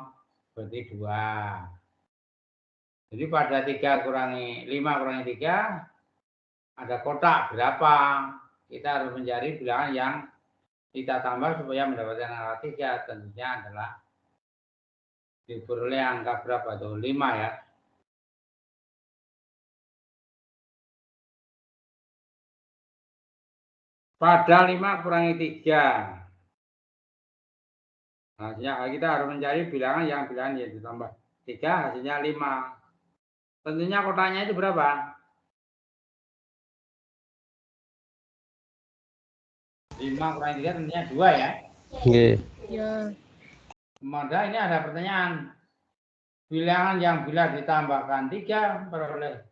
S1: Berarti 2. Jadi pada 5 kurangi 3 ada kotak berapa? Kita harus mencari bilangan yang kita tambah supaya mendapatkan angka 3. Tentunya adalah diperoleh angka berapa tuh? 5 ya. Pada 5 kurangi 3. Hasilnya kita harus mencari bilangan yang ditambah 3 hasilnya 5. Tentunya kotaknya itu berapa? 5 kurangi 3 tentunya 2 ya.
S5: Nggih.
S3: Ya.
S1: Kemudian ini ada pertanyaan. Bilangan yang bila ditambahkan 3 beroleh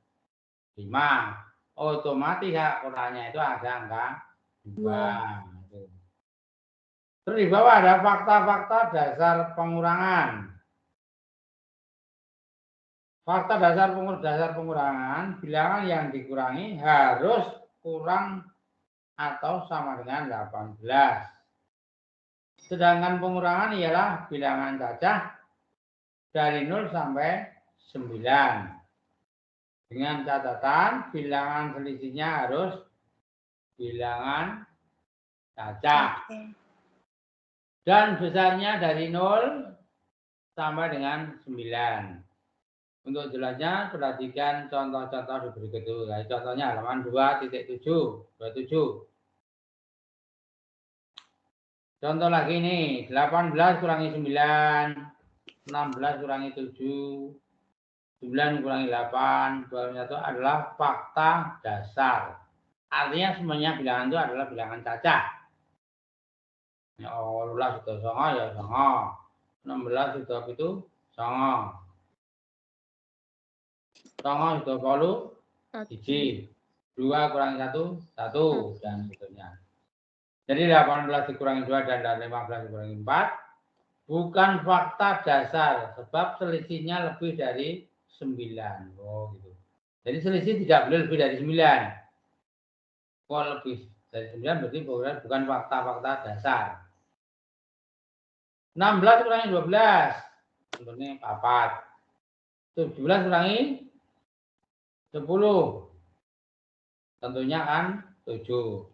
S1: 5. Otomatis kotaknya itu ada angka 2. Terus di bawah ada fakta-fakta dasar pengurangan. Fakta dasar pengurangan, bilangan yang dikurangi harus kurang atau sama dengan 18. Sedangkan pengurangan ialah bilangan cacah dari 0 sampai 9. Dengan catatan bilangan selisihnya harus bilangan cacah. Dan besarnya dari 0 sampai dengan 9. Untuk jelasnya perhatikan contoh-contoh di berikut itu. Nah, contohnya halaman 2.7. Contoh lagi nih, 18 kurangi 9, 16 kurangi 7, 9 kurangi 8, 21 adalah fakta dasar. Artinya semuanya bilangan itu adalah bilangan cacah. Ya, 18 sudah songo ya songo. 16 sudah itu songo. Songo sudah 10, 1. 2 kurangi 1, 1 dan seterusnya. Jadi 18 dikurangi 2 dan 15 dikurangi 4 bukan fakta dasar sebab selisihnya lebih dari 9. Oh gitu. Jadi selisih tidak boleh lebih dari 9. Kalau lebih dari 9 berarti bukan fakta-fakta dasar. 16 kurangi 12 tentunya 4. 17 kurangi 10 tentunya kan 7.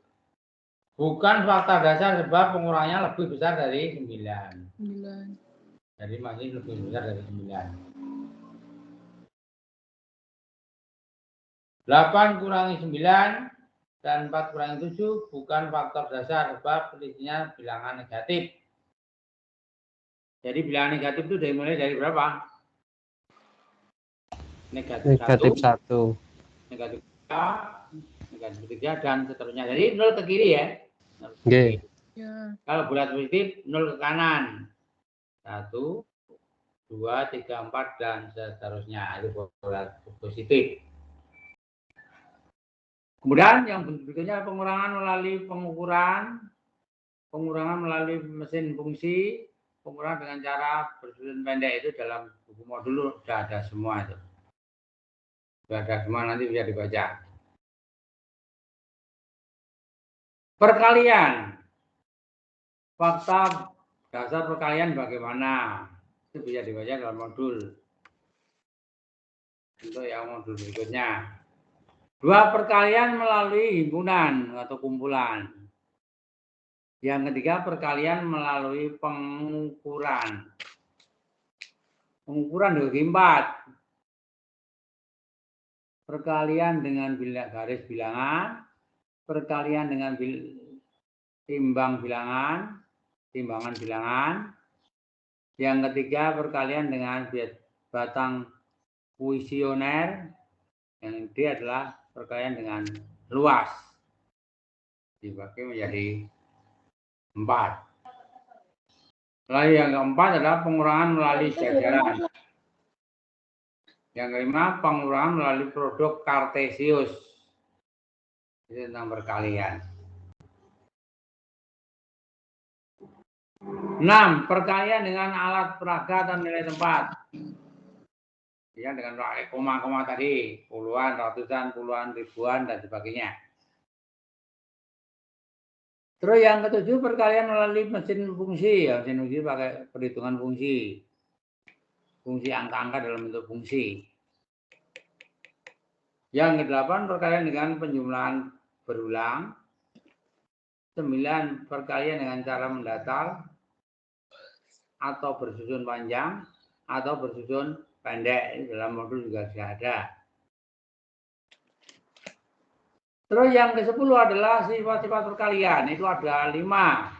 S1: Bukan fakta dasar sebab pengurangannya lebih besar dari 9. Jadi masih lebih besar dari 9. 8 kurangi 9 dan 4 kurangi 7 bukan faktor dasar sebab selisihnya bilangan negatif. Jadi bilangan negatif itu dimulai dari berapa? Negatif 1, negatif 2, negatif 3 dan seterusnya. Jadi 0 ke kiri ya.
S5: Nggih.
S1: Kalau bulat positif 0 ke kanan. 1, 2, 3, 4 dan seterusnya. Itu bulat positif. Kemudian yang berikutnya pengurangan melalui pengukuran, pengurangan melalui mesin fungsi, pengurangan dengan cara bersusun pendek itu dalam buku modul sudah ada semua itu. Sudah ada semua, nanti bisa dibaca. Perkalian. Fakta dasar perkalian bagaimana? Itu bisa dibaca dalam modul. Untuk yang modul berikutnya. 2 perkalian melalui himpunan atau kumpulan. Yang ketiga, perkalian melalui pengukuran. Pengukuran dibagi 4. Perkalian dengan garis bilangan, perkalian dengan timbangan bilangan. Yang ketiga, perkalian dengan batang kuesioner. Yang D adalah perkalian dengan luas. Dibagi menjadi 4. Lalu yang keempat adalah pengurangan melalui jajaran. Yang kelima, pengurangan melalui produk kartesius. Itu tentang perkalian. 6. Perkalian dengan alat peraga atau nilai tempat. Ya, dengan koma-koma tadi, puluhan, ratusan, puluhan, ribuan, dan sebagainya. Terus yang ketujuh, perkalian melalui mesin fungsi. Ya, mesin fungsi pakai perhitungan fungsi. Fungsi angka-angka dalam bentuk fungsi. Yang kedelapan, perkalian dengan penjumlahan berulang. 9. Perkalian dengan cara mendatar atau bersusun panjang atau bersusun pendek. Dalam modul juga sudah ada. Terus yang ke-10 adalah sifat-sifat perkalian. Itu ada 5.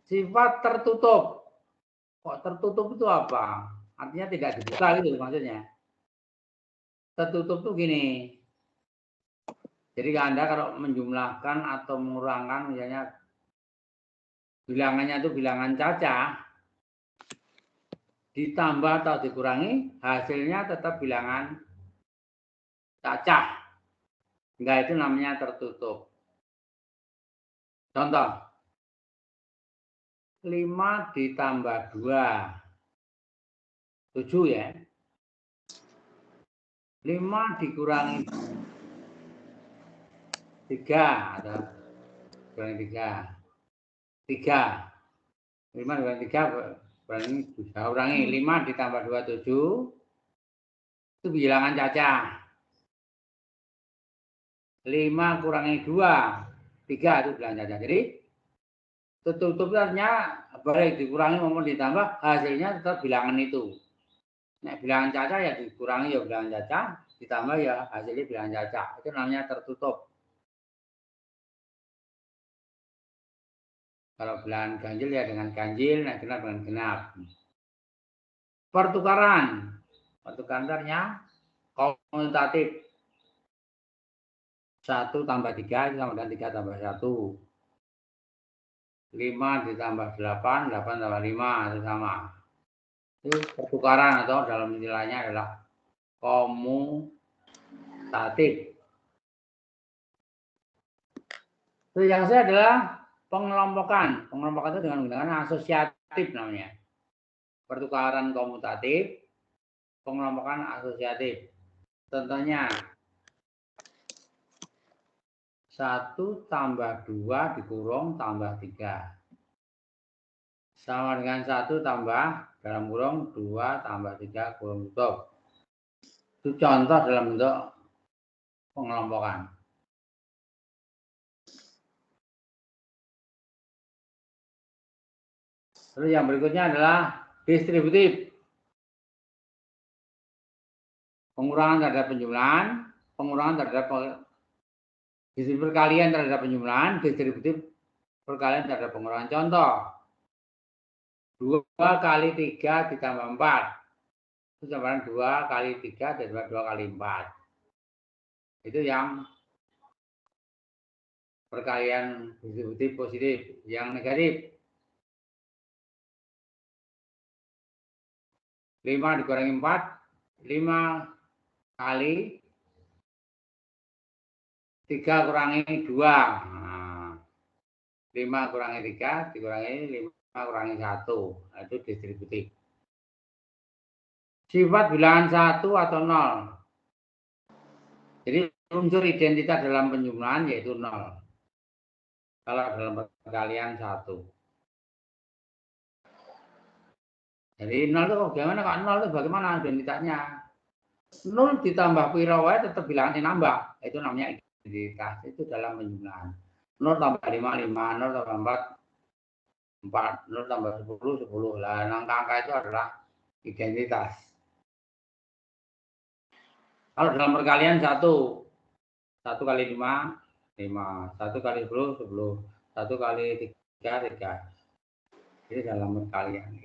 S1: Sifat tertutup. Kok tertutup itu apa? Artinya tidak dibuka gitu maksudnya. Tertutup tuh gini. Jadi Anda kalau menjumlahkan atau mengurangkan misalnya bilangannya itu bilangan cacah, ditambah atau dikurangi, hasilnya tetap bilangan cacah. Enggak, itu namanya tertutup. Contoh. 5 ditambah 2. 7 ya. 5 dikurangi 3 atau kurangi 3. 3. 5 dikurangi 3 kurangi 5 ditambah 2 7. Itu bilangan cacah. 5 kurangi 2 3 itu bilangan cacah. Jadi tertutupnya baik dikurangi maupun ditambah hasilnya tetap bilangan itu. Nah, bilangan cacah ya dikurangi ya bilangan cacah, ditambah ya hasilnya bilangan cacah. Itu namanya tertutup. Kalau bilangan ganjil ya dengan ganjil, nah genap dengan genap. Pertukaran. Pertukarannya komutatif. 1 tambah 3 sama dengan 3 tambah 1. 5 ditambah 8, 8 tambah 5 itu sama. Itu pertukaran atau dalam istilahnya adalah komutatif. Terus yang saya adalah pengelompokan. Pengelompokan itu dengan menggunakan asosiatif namanya. Pertukaran komutatif, pengelompokan asosiatif. Contohnya 1 tambah 2 dikurung tambah 3. Sama dengan 1 tambah dalam kurung 2 tambah 3 kurung tutup. Itu contoh dalam bentuk pengelompokan. Terus yang berikutnya adalah distributif. Pengurangan terhadap penjumlahan, pengurangan terhadap distributif perkalian terhadap penjumlahan, distributif perkalian terhadap pengurangan. Contoh 2 kali 3 ditambah 4. Itu sama dengan 2 kali 3 ditambah 2 kali 4. Itu yang perkalian distributif positif. Yang negatif 5 dikurangi 4, 5 kali 3 kurangi 2. Nah, 5 kurangi 3 dikurangi 5 kurangi 1. Nah, itu distributif. Sifat bilangan 1 atau 0. Jadi unsur identitas dalam penjumlahan yaitu 0. Kalau dalam perkalian 1. Jadi 0 itu bagaimana? Kak 0 itu bagaimana identitasnya? 0 ditambah piro wae tetap bilangan nambah. Itu namanya identitas. Itu dalam penjumlahan. 0 tambah 5, 5. 0 tambah 4, 4. 0 tambah 10, 10. Lah, angka-angka itu adalah identitas. Kalau dalam perkalian 1. 1 kali 5, 5. 1 kali 10, 10. 1 kali 3, 3. Ini dalam perkalian.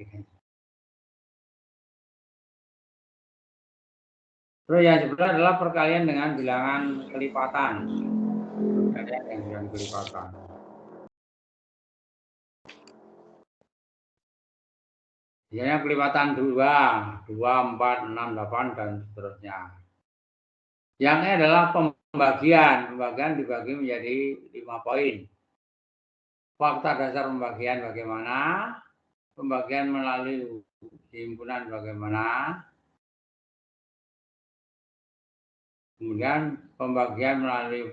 S1: Terus yang sebelah adalah perkalian dengan bilangan kelipatan. Perkalian dengan bilangan kelipatan. Biasanya kelipatan 2, 2, 4, 6, 8, dan seterusnya. Yang ini adalah pembagian. Pembagian dibagi menjadi 5 poin. Fakta dasar pembagian bagaimana? Pembagian melalui himpunan bagaimana? Kemudian pembagian melalui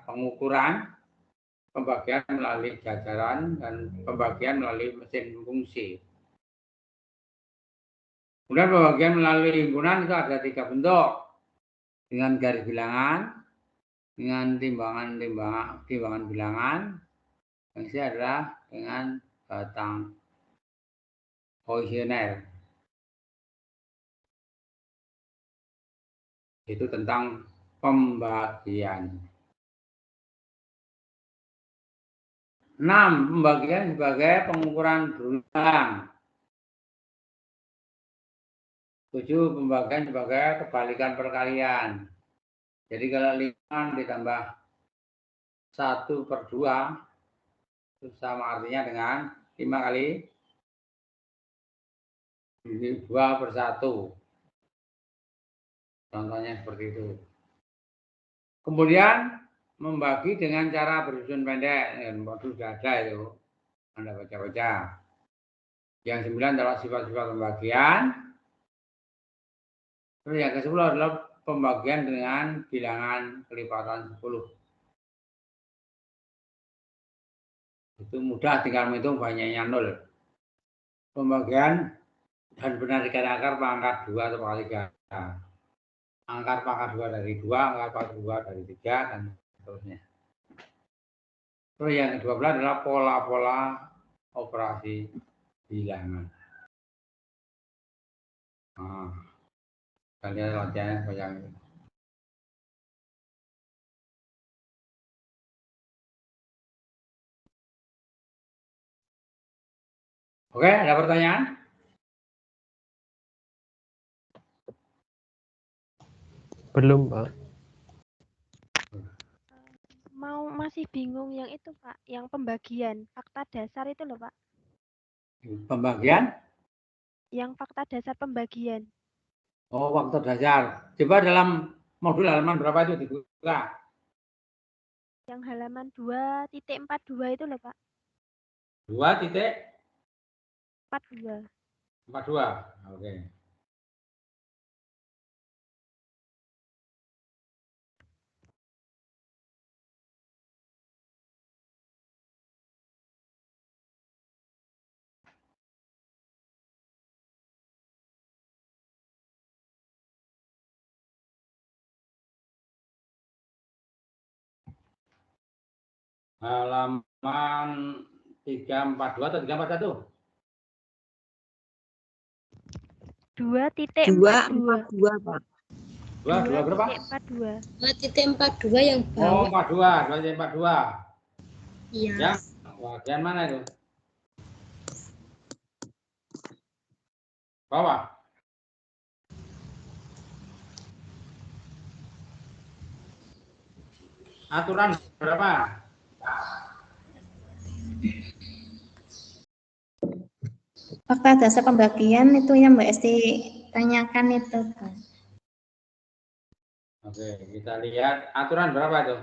S1: pengukuran, pembagian melalui jajaran, dan pembagian melalui mesin fungsi. Kemudian pembagian melalui himpunan itu ada 3 bentuk. Dengan garis bilangan, dengan timbangan bilangan, yang ini adalah dengan batang kuesioner. Itu tentang pembagian. 6. Pembagian sebagai pengukuran berulang. 7. Pembagian sebagai kebalikan perkalian. Jadi kalau 5 ditambah 1/2 itu sama artinya dengan 5 kali 2/1. Contohnya seperti itu. Kemudian membagi dengan cara bersusun pendek. Sudah ada itu. Anda baca-baca. Yang 9 adalah sifat-sifat pembagian. Terus yang ke-10 adalah pembagian dengan bilangan kelipatan 10. Itu mudah, tinggal menghitung banyaknya 0. Pembagian dan benar dikali akar pangkat 2 atau pangkat 3. Angkat pangkat 2 dari 2, angkat pangkat 2 dari 3, dan seterusnya. Terus yang ke-12 adalah pola-pola operasi bilangan. Nah, kalian latihan banyak. Oke, ada pertanyaan?
S5: Belum, Pak.
S10: Masih bingung yang itu, Pak, yang pembagian fakta dasar itu loh, Pak.
S1: Pembagian?
S10: Yang fakta dasar pembagian.
S1: Oh, fakta dasar. Coba dalam modul halaman berapa itu dibuka?
S10: Yang halaman 2.42 itu loh, Pak.
S1: 2.42.
S10: 42.
S1: Oke. Halaman 342 atau 341?
S6: 2.42, Pak.
S1: 2 berapa?
S2: 2.42 yang
S1: Oh,
S2: bawah.
S1: 42, 2.42.
S2: Iya.
S1: Ya, bagian mana itu? Bawah. Aturan berapa?
S2: Fakta dasar pembagian itu yang Mbak Esti tanyakan itu, Pak.
S1: Oke, kita lihat aturan berapa itu?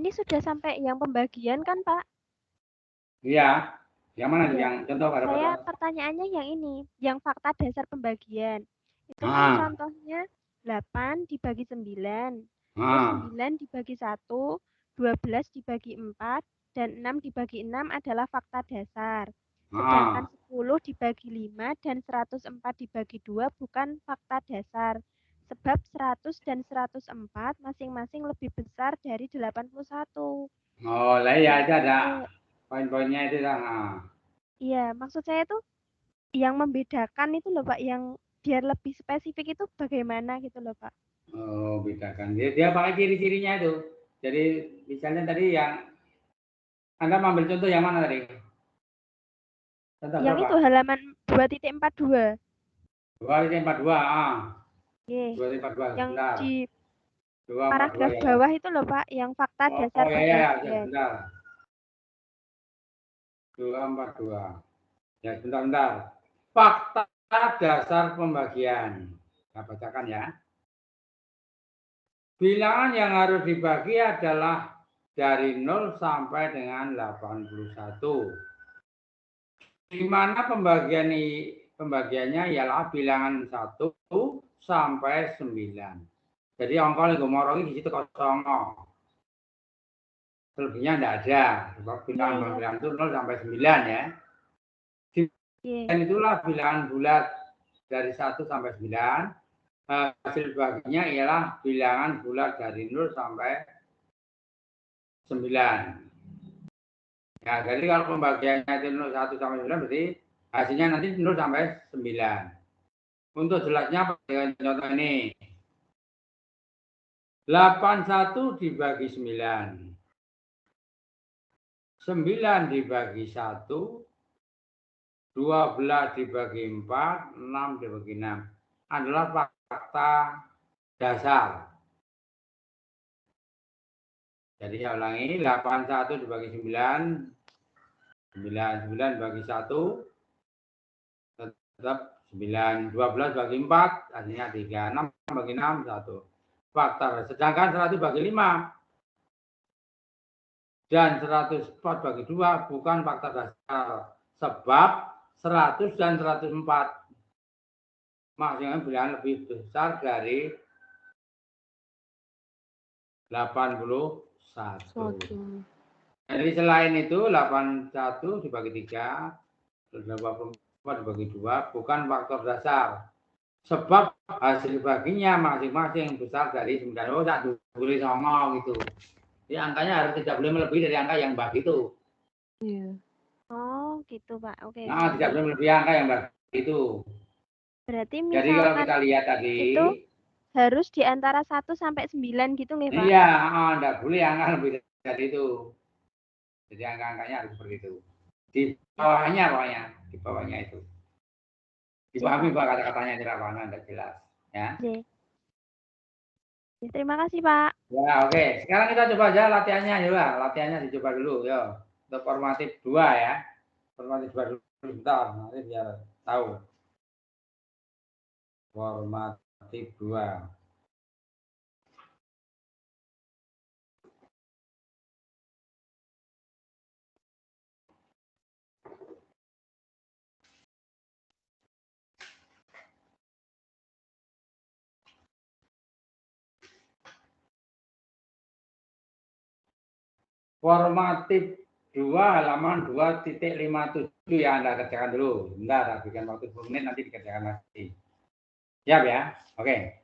S10: Ini sudah sampai yang pembagian kan, Pak?
S1: Iya. Yang mana?
S10: Iya.
S1: Yang contoh pada
S10: Saya pertanyaannya yang ini, yang fakta dasar pembagian. Itu kan
S1: Ah.
S10: contohnya 8 dibagi 9, terus
S1: Ah.
S10: 9 dibagi 1, 12 dibagi 4, dan 6 dibagi 6 adalah fakta dasar. Sedangkan 10 dibagi 5 dan 104 dibagi 2 bukan fakta dasar. Sebab 100 dan 104 masing-masing lebih besar dari 81.
S1: Oh, lah ya itu ada
S10: Eh,
S1: poin-poinnya itu lah.
S10: Iya, maksud saya tuh yang membedakan itu loh Pak, yang biar lebih spesifik itu bagaimana gitu loh Pak.
S1: Oh, bedakan. Dia pakai ciri-cirinya itu. Jadi misalnya tadi yang Anda mengambil contoh yang mana tadi? Contoh
S10: Yang
S1: berapa?
S10: itu halaman 2.42.
S1: 2.42. Ah.
S10: Oke.
S1: 2.42.
S10: Yang
S1: Bentar.
S10: di
S1: 242
S10: paragraf
S1: ya.
S10: bawah itu loh Pak, yang fakta dasar
S1: ya,
S10: pembagian.
S1: bentar. 242. Ya, bentar. Fakta dasar pembagian. Saya bacakan ya. Bilangan yang harus dibagi adalah dari 0 sampai dengan 81. Di mana pembagiannya ialah bilangan 1 sampai 9. Jadi angka yang ngomong di situ kosong. Selebihnya tidak ada. Sebab bilangan itu 0 sampai 9 ya. Dan itulah bilangan bulat dari 1 sampai 9. Hasil baginya ialah bilangan bulat dari 0 sampai 9. Ya, jadi kalau pembagiannya itu 1 sampai 9 berarti hasilnya nanti 0 sampai 9. Untuk jelasnya dengan contoh ini. 81 dibagi 9. 9 dibagi 1. 12 dibagi 4. 6 dibagi 6. Adalah fakta dasar. Jadi saya ulangi, 81 dibagi 9. 9 bagi 1 tetap 9, 12 bagi 4 hasilnya 3, 6 bagi 6 1. Fakta. Sedangkan 100 bagi 5 dan 104 bagi 2 bukan fakta dasar. Sebab 100 dan 104 maksudnya bilangan lebih besar dari 81. Jadi selain itu 81 dibagi 3, 24 dibagi 2 bukan faktor dasar. Sebab hasil baginya masing-masing besar dari 9. Oh, tak boleh songo gitu. Jadi angkanya harus tidak boleh melebihi dari angka yang bagi itu.
S10: Iya. Oh, gitu Pak. Oke.
S1: Nah, tidak boleh melebihi angka yang bagi itu.
S10: Berarti
S1: Jadi kalau kita lihat tadi
S10: itu harus di antara 1 sampai 9 gitu nggih Pak?
S1: Iya, tidak boleh angka lebih dari itu. Jadi angka-angkanya harus seperti itu. Di bawahnya pokoknya, di bawahnya itu. Dipahami Pak kata-katanya tidak paham, tidak jelas. Ya.
S10: Terima kasih Pak.
S1: Ya, oke. Sekarang kita coba aja latihannya ya, latihannya dicoba dulu ya. Untuk formatif 2 ya. Formatif 2 dulu sebentar, nanti biar tahu. Formatif 2. Formatif 2 halaman 2.57 ya Anda kerjakan dulu. Bentar, berikan waktu 10 menit nanti dikerjakan lagi. Siap ya? Oke.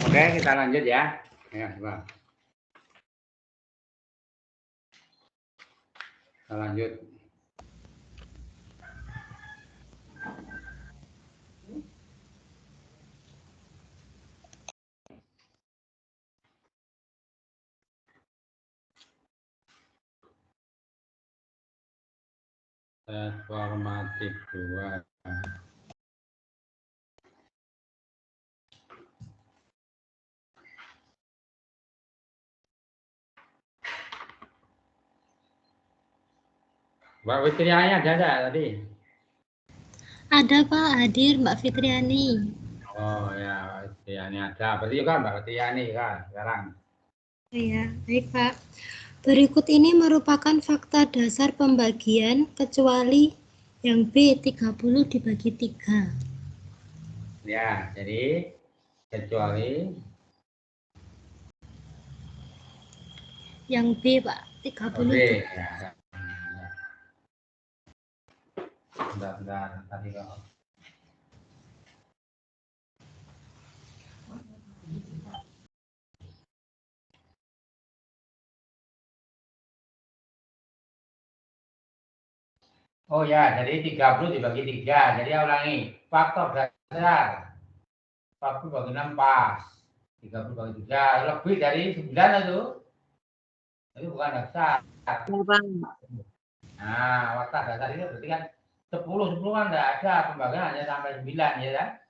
S1: Oke, kita lanjut ya. Ya, coba. Kita lanjut. Tes formatif 2. Mbak Fitriani ada enggak tadi?
S2: Ada Pak, hadir Mbak Fitriani.
S1: Oh ya, Mbak Fitriani ada. Berarti juga Mbak Fitriani kan sekarang.
S2: Iya, baik Pak. Berikut ini merupakan fakta dasar pembagian kecuali yang B 30 dibagi 3.
S1: Ya, jadi kecuali
S2: yang B Pak, 30.
S1: B. Ya. Bentar, tadi kok. Oh ya, jadi 30 dibagi 3. Jadi saya ulangi, faktor dasar 40 bagi 6 pas. 30 bagi 3 lebih dari 9 itu. Itu bukan dasar. Nah, faktor dasar itu berarti kan 10 kan enggak ada, pembagian hanya sampai 9 ya kan?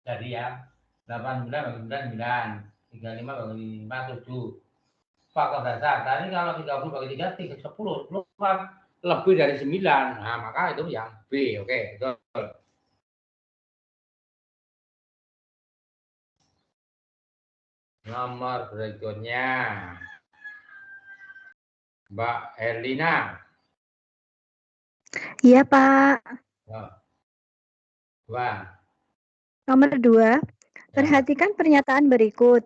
S1: Jadi ya 89 bagi 9 9, 35 bagi 5 7. Faktor dasar. Tadi kalau 30 bagi 3 10 kan lebih dari 9. Nah, maka itu yang B. Oke, betul. Nomor berikutnya. Mbak Erlina.
S11: Iya, Pak.
S1: Oh. 2.
S11: Nomor 2. Perhatikan pernyataan berikut.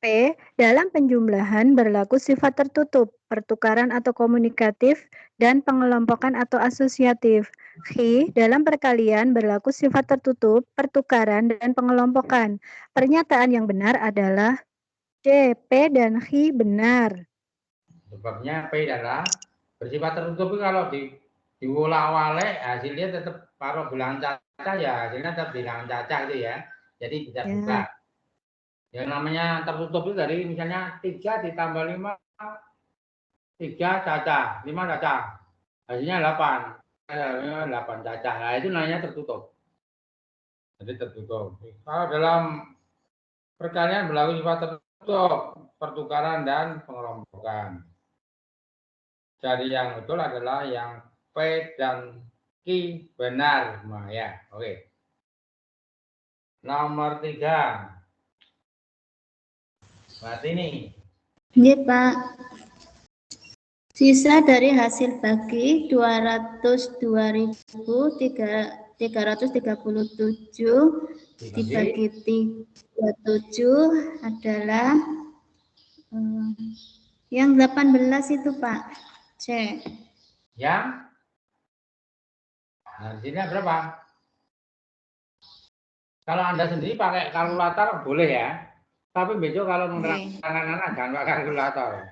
S11: P. Dalam penjumlahan berlaku sifat tertutup, pertukaran atau komunikatif, dan pengelompokan atau asosiatif. Q. Dalam perkalian berlaku sifat tertutup, pertukaran, dan pengelompokan. Pernyataan yang benar adalah D. P dan Q benar.
S1: Sebabnya P adalah bersifat tertutup. Kalau diulang-walik hasilnya tetap kalau bilangan caca ya hasilnya tetap bilangan caca itu ya. Jadi tidak buka. Yang namanya tertutup itu dari misalnya 3 ditambah 5, 3 caca, 5 caca. Hasilnya 8. 8 caca. Nah, itu namanya tertutup. Jadi tertutup. Kalau dalam perkalian berlaku sifat tertutup, pertukaran dan pengelompokan. Jadi yang betul adalah yang P dan Q benar. Nah, ya, oke. Nomor 3. Berarti ini.
S2: Iya Pak. Sisa dari hasil bagi 202.300 337 dibagi 37 adalah yang 18 itu Pak. C.
S1: Yang? Nah, di sini berapa? Kalau Anda sendiri pakai kalkulator boleh ya. Tapi besok kalau menerangkan anak-anak jangan pakai kalkulator.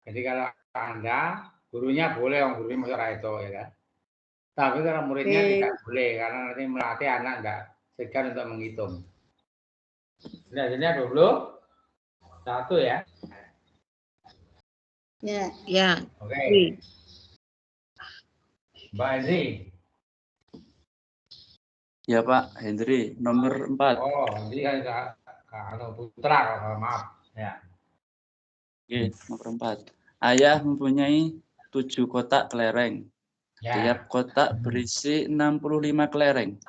S1: Jadi kalau Anda, gurunya boleh, gurunya masuk itu ya kan. Tapi kalau muridnya tidak boleh karena nanti melatih anak enggak segan untuk menghitung. Nah, ini 21 ya.
S6: Ya. Ya.
S1: Oke. Mbak Hendri.
S12: Ya Pak, Hendri, nomor 4.
S1: Oh, Hendri kan Putra, maaf. Ya.
S12: Oke, nomor 4. Ayah mempunyai 7 kotak kelereng.
S1: Ya.
S12: Tiap kotak berisi 65 kelereng.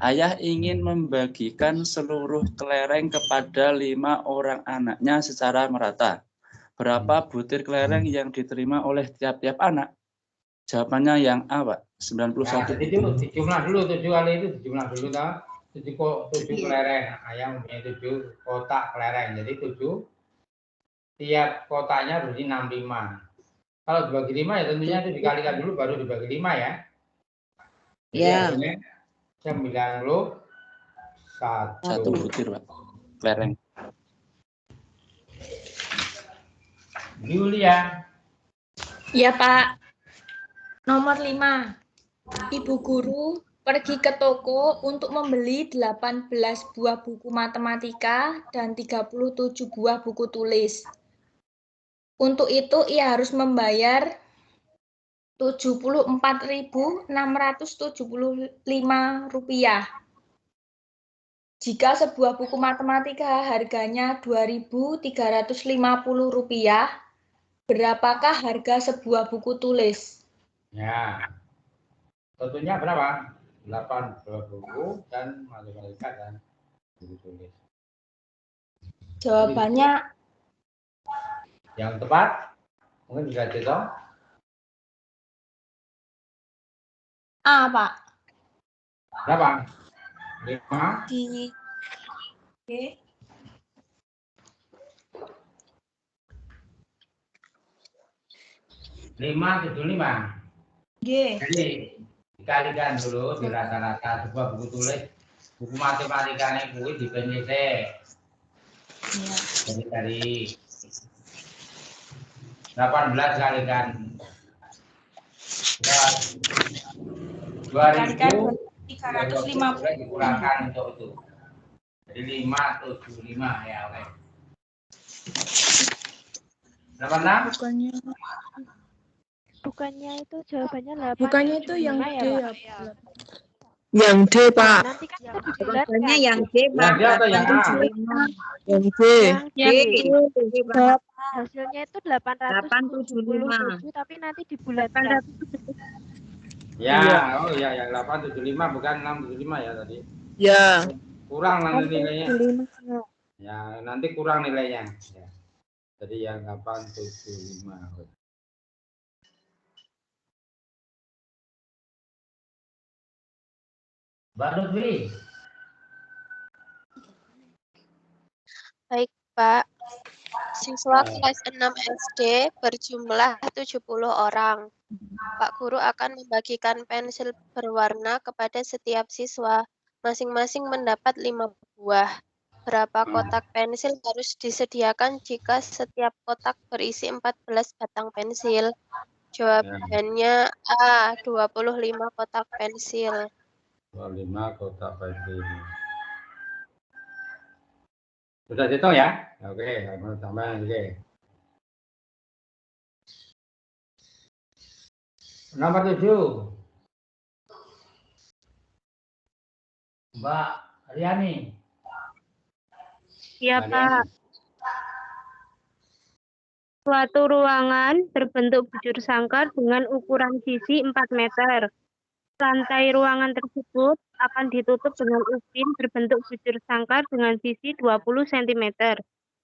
S12: Ayah ingin membagikan seluruh kelereng kepada 5 orang anaknya secara merata. Berapa butir kelereng yang diterima oleh tiap-tiap anak? Jawabannya yang A, Pak. 91.
S1: Nah, jadi dulu dijumlah dulu 7 kali itu dijumlah dulu toh. 7 kelereng. Ayah mempunyai 7 kotak kelereng. Jadi 7 tiap kotaknya berisi 65. Kalau dibagi 5 ya tentunya itu dikalikan dulu baru dibagi 5 ya.
S6: Ya.
S1: 91
S12: butir, Pak. Kelereng.
S1: Yulia.
S13: Ya Pak. Nomor 5. Ibu guru pergi ke toko untuk membeli 18 buah buku matematika dan 37 buah buku tulis. Untuk itu ia harus membayar Rp74.675. Jika sebuah buku matematika harganya Rp2.350, berapakah harga sebuah buku tulis?
S1: Ya. Tentunya berapa? 8 buku dan matematika dan buku tulis.
S13: Jawabannya
S1: yang tepat mungkin bisa dihitung.
S13: A, Pak.
S1: Berapa? 5.
S13: Di Oke.
S1: 575.
S13: G.
S1: Jadi dikalikan dulu di rata-rata sebuah buku tulis buku matematikanya kuwi di PNC.
S13: Ya.
S1: Jadi dari 18 kalikan 2.350 dikurangkan untuk itu. Jadi 575 ya, oke. 86?
S10: Bukannya itu jawabannya 8.
S3: Bukannya itu yang D ya,
S10: Pak?
S9: Yang D, Pak.
S10: Nanti kan
S6: Jawabannya yang D, Pak.
S1: Yang D atau yang A?
S9: Yang D.
S10: Hasilnya itu 875, tapi nanti dibulatkan.
S1: Ya, oh ya, yang 875 bukan 675 ya tadi.
S9: Ya.
S1: Kurang nanti nilainya. Ya, nanti kurang nilainya. Ya. Jadi yang 875. Mbak Lutfi.
S8: Baik, Pak. Siswa kelas 6 SD berjumlah 70 orang. Pak Guru akan membagikan pensil berwarna kepada setiap siswa. Masing-masing mendapat 5 buah. Berapa kotak pensil harus disediakan jika setiap kotak berisi 14 batang pensil? Jawabannya A, 25 kotak pensil.
S1: 25 kotak pensil. Sudah dihitung ya? Oke, tambah oke. Nomor 7. Mbak Riani.
S14: Ya, Pak. Suatu ruangan berbentuk bujur sangkar dengan ukuran sisi 4 meter. Lantai ruangan tersebut akan ditutup dengan upin berbentuk bujur sangkar dengan sisi 20 cm.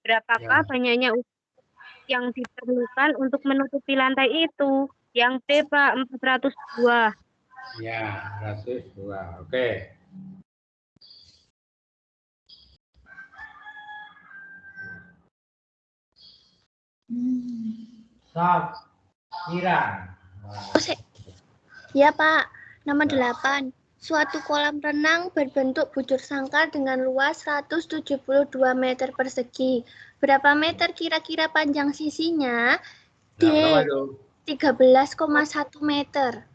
S14: Berapakah banyaknya upin yang diperlukan untuk menutupi lantai itu? Yang B, Pak, 400 buah.
S1: Ya, 102. Oke. Kira.
S15: Ya, Pak. Nomor 8. Suatu kolam renang berbentuk bujur sangkar dengan luas 172 meter persegi. Berapa meter kira-kira panjang sisinya? D.
S1: Nah, berapa itu?
S15: 13,1 meter.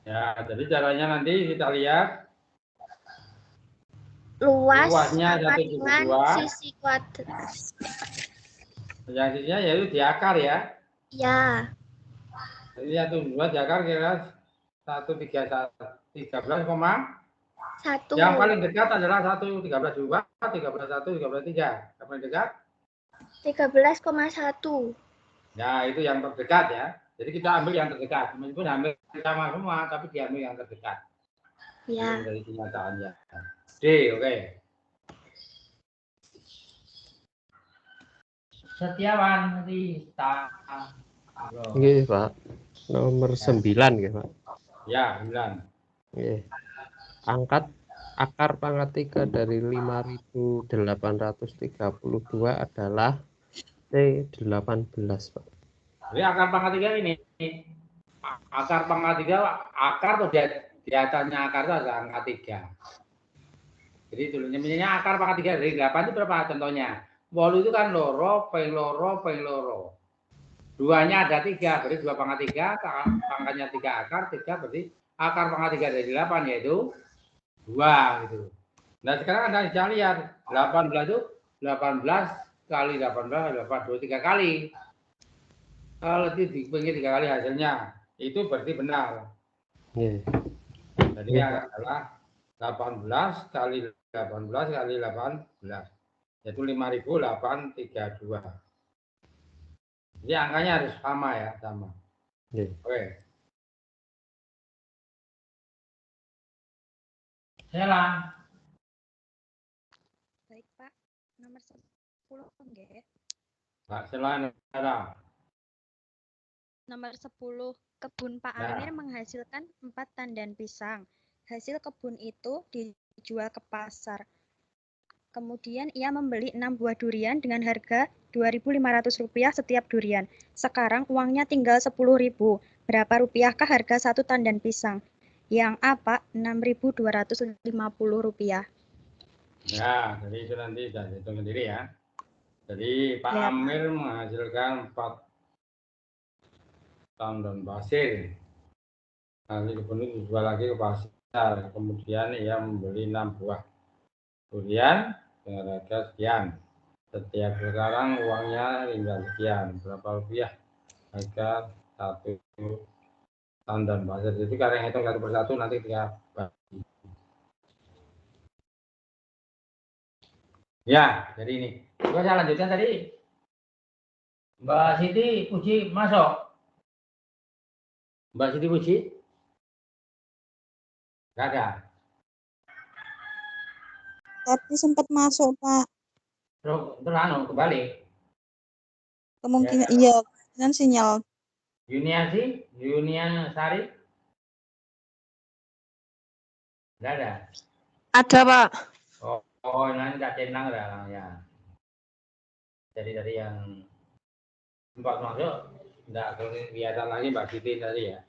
S1: Ya, jadi caranya nanti kita lihat
S15: Luasnya
S1: luasnya
S15: dengan
S1: 172.
S15: sisi kuadrat.
S1: Yang sisinya yaitu di akar ya.
S15: Ya.
S1: Jadi 102 di akar kira 13,1. Yang paling dekat adalah 1,13,2, 13,1, 13,3. Yang paling dekat?
S15: 13,1.
S1: Nah, itu yang terdekat ya. Jadi kita ambil yang terdekat. Meskipun ambil sama semua, tapi diambil yang terdekat.
S15: Ya.
S1: Dari kenyataannya. D, oke. Setiawan Rista.
S5: Nggih, Pak. Nomor 9 nggih, Pak.
S1: Ya, 9.
S5: Nggih. Angkat akar pangkat 3 dari 5.832 adalah C18, Pak.
S1: Jadi akar pangkat 3 ini. Akar pangkat 3, akar tuh di atasnya akar itu ada angka 3. Jadi dulunya misalnya akar pangkat 3 dari 8 itu berapa contohnya? 8 itu kan loro, peng loro. 2-nya ada 3, berarti 2 pangkat 3, pangkatnya 3 akar, 3 berarti akar pangkat 3 dari 8 yaitu 2 gitu. Nah sekarang Anda bisa lihat 18 itu 18 kali 18 dapat 23 kali. Kalau dipinggir 3 kali hasilnya itu berarti benar. Jadi adalah 18 kali 18 kali 18 yaitu 5.832. Jadi angkanya harus sama ya, sama. Oke. Sela.
S16: Baik, Pak. Nomor 10 nggih.
S1: Pak Sela Negara.
S16: Nomor 10. Kebun Pak Amir menghasilkan 4 tandan pisang. Hasil kebun itu dijual ke pasar. Kemudian ia membeli 6 buah durian dengan harga Rp2.500 setiap durian. Sekarang uangnya tinggal Rp10.000. Berapa rupiahkah harga satu tandan pisang? Yang A, Pak, Rp6.250.
S1: Ya, jadi itu nanti bisa hitung sendiri ya. Jadi Pak Amir menghasilkan 4 tandan pasir. Nanti kebun itu dijual lagi ke pasar. Kemudian ia membeli 6 buah durian dengan harga sekian. Setiap sekarang uangnya tinggal sekian. Berapa rupiah harga satu tandan pasir? Jadi kalau hitung satu persatu nanti kita bagi. Ya, jadi ini. Coba saya lanjutkan tadi. Mbak Siti Puji masuk. Mbak Siti Puji? Enggak ada.
S4: Tapi sempat masuk, Pak.
S1: Terus kembali.
S4: Kemungkinan iya, kemungkinan sinyal.
S1: Yunia Sari? Enggak ada.
S9: Ada, Pak.
S1: Oh, nanti Kak Cenang ada ya. Jadi dari yang sempat masuk, enggak kelihatan lagi Mbak Siti tadi ya.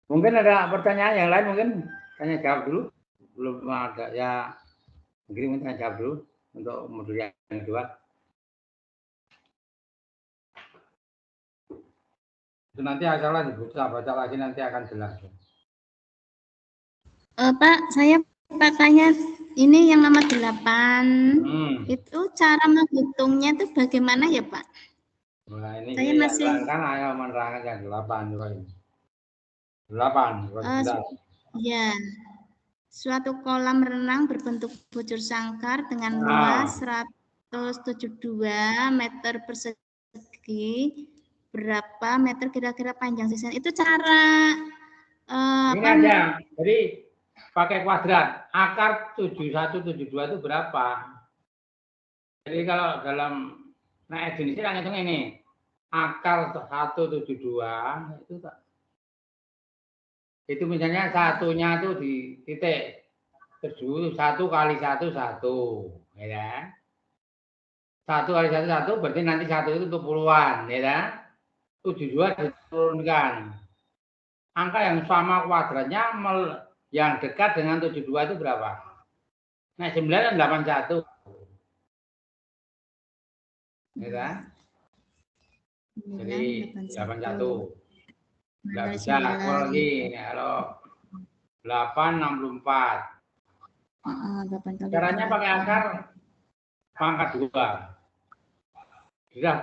S1: Mungkin ada pertanyaan yang lain, mungkin tanya jawab dulu. Belum ada ya, mungkin tanya jawab dulu untuk modul yang kedua. Itu nanti asalnya dibuka, baca lagi nanti akan jelas.
S2: Pak, saya tanya ini yang nomor 8. Itu cara menghitungnya itu bagaimana ya, Pak?
S1: Nah, ini
S2: saya masih
S1: ayo menerangkan yang 8 juga ini. 8.
S2: Ya. Suatu kolam renang berbentuk bujur sangkar dengan luas 172 meter persegi. Berapa meter kira-kira panjang sisinya? Itu cara
S1: ini aja. Jadi pakai kuadrat. Akar 7172 itu berapa? Jadi kalau dalam Nah, jenisnya yang hitung ini. Akar 172 itu misalnya satunya itu di titik 1 kali 1 1, ya kan? 1 kali 1 1 berarti nanti 1 itu untuk puluhan, ya kan? 72 diturunkan. Angka yang sama kuadratnya yang dekat dengan 72 itu berapa? Nah, 981. Ya kan? Jadi 81. Enggak bisa kurang lagi. Kalau 8 64. Caranya pakai akar pangkat 2. Sudah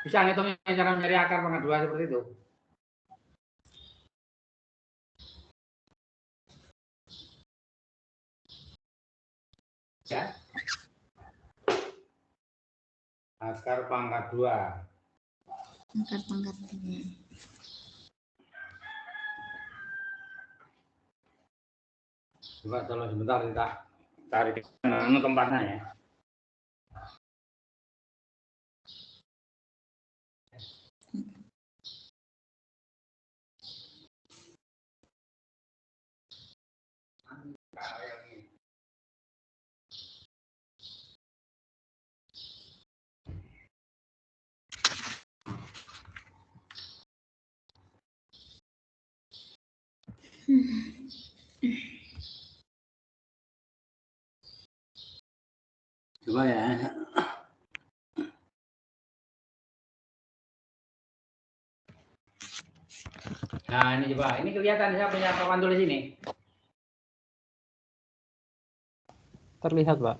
S1: bisa ngitung cara mencari akar pangkat 2 seperti itu. Ya. Akar pangkat 2.
S2: Akar pangkat 2.
S1: Coba kalau sebentar kita cari tempatnya ya. Coba ya. Nah, ini coba. Ini kelihatan saya punya papan tulis ini.
S5: Terlihat, Pak.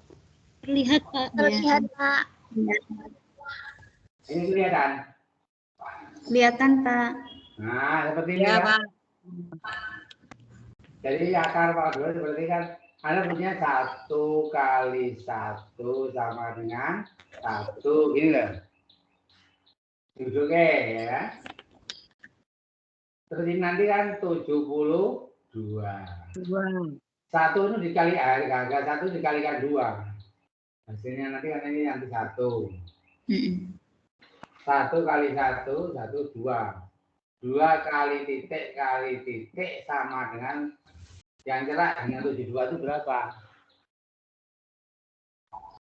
S2: Terlihat, Pak.
S15: Terlihat, Pak.
S1: Ini kelihatan.
S2: Kelihatan, Pak.
S1: Nah, seperti ini
S6: Ya,
S1: ya.
S6: Pak.
S1: Jadi akar pangkat 2 seperti kan Anda punya 1 kali 1 sama dengan 1 gini loh. Duduknya ya. Terus ini nanti kan 72. 1 itu dikali harga 1 dikalikan 2. Hasilnya nanti kan ini nanti 1. 1 kali 1 2. 2 kali titik sama dengan yang cerak dengan 72 itu berapa?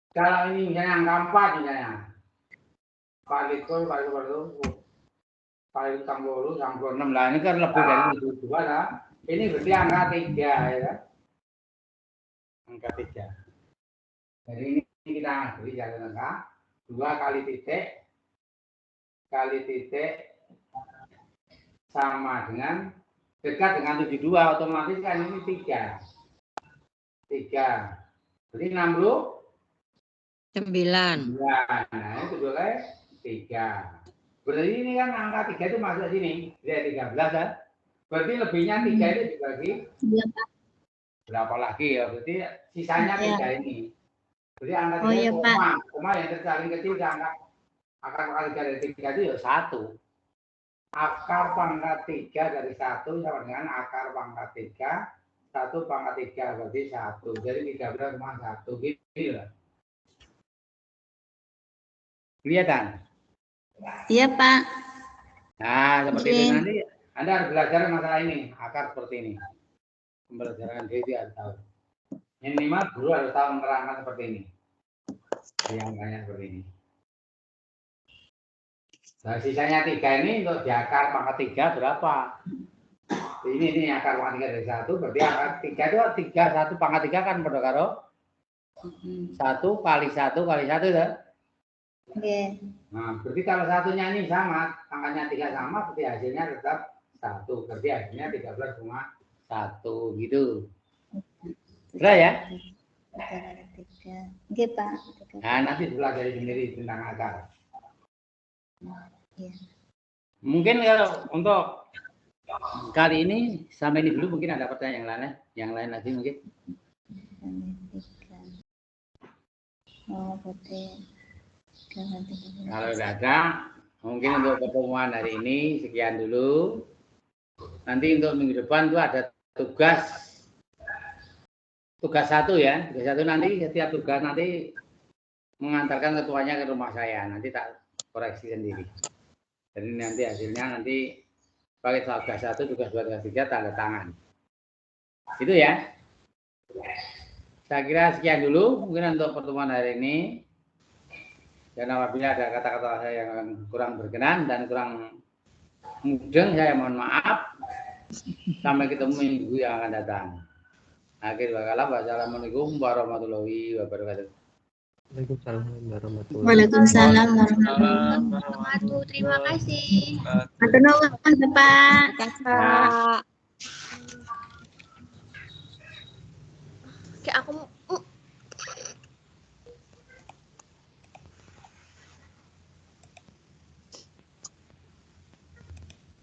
S1: Kalau ini misalnya angka 4 misalnya. Palikul 6 lah, ini kan lebih dari 72 lah. Ini berarti angka 3 ya. Angka 3. Jadi ini kita beri jalan angka 2 kali titik sama dengan dekat dengan 72, otomatis kan ini 3. Berarti
S6: 9.
S1: Nah, itu boleh 3. Berarti ini kan angka 3 itu masuk sini. Jadi 13 ya. Berarti lebihnya 3 itu dibagi berapa lagi ya? Berarti sisanya 3 ini. Berarti angka 3 koma yang tersaling kecil angka akar pangkat 3 dari 3 itu ya 1. Akar pangkat 3 dari 1 sama dengan akar pangkat 3. 1 pangkat 3 berarti 1. Jadi 13,1 gitu lah. Kelihatan?
S2: Iya, Pak.
S1: Nah, seperti itu nanti Anda harus belajar masalah ini, akar seperti ini. Pembelajaran dia harus tahu. Minimal guru harus tahu menerangkan seperti ini. Yang banyak seperti ini. Nah, sisanya 3 ini untuk di akar pangkat 3 berapa? Ini akar pangkat 3 dari 1, berarti akar 3 itu 1 pangkat 3 kan pada karo 1 kali 1 kali 1 ya.
S2: Oke.
S1: Nah, berarti kalau satunya ini sama, angkanya 3 sama, berarti hasilnya tetap 1. Berarti hasilnya 13,1 gitu. Sudah ya?
S2: Oke, Pak.
S1: Nah, nanti pelajari sendiri tentang akar.
S2: Iya.
S1: Mungkin kalau untuk kali ini sampai ini dulu, mungkin ada pertanyaan yang lain lagi mungkin.
S2: Oh, berarti
S1: kalau tidak ada, mungkin untuk pertemuan hari ini sekian dulu. Nanti untuk minggu depan itu ada tugas 1 ya. Tugas 1 nanti setiap tugas nanti mengantarkan ketuanya ke rumah saya. Nanti tak koreksi sendiri. Jadi nanti hasilnya nanti pakai tugas 1, tugas 2, tugas 3 tanda tangan. Itu ya. Saya kira sekian dulu mungkin untuk pertemuan hari ini. Dan apabila ada kata-kata saya yang kurang berkenan dan kurang mudeng, saya mohon maaf. Sampai ketemu minggu yang akan datang. Akhir wakalah, wassalamualaikum warahmatullahi wabarakatuh.
S5: Waalaikumsalam warahmatullahi
S2: Waalaikumsalam warahmatullahi
S15: Terima kasih.
S2: wabarakatuh. Bapak.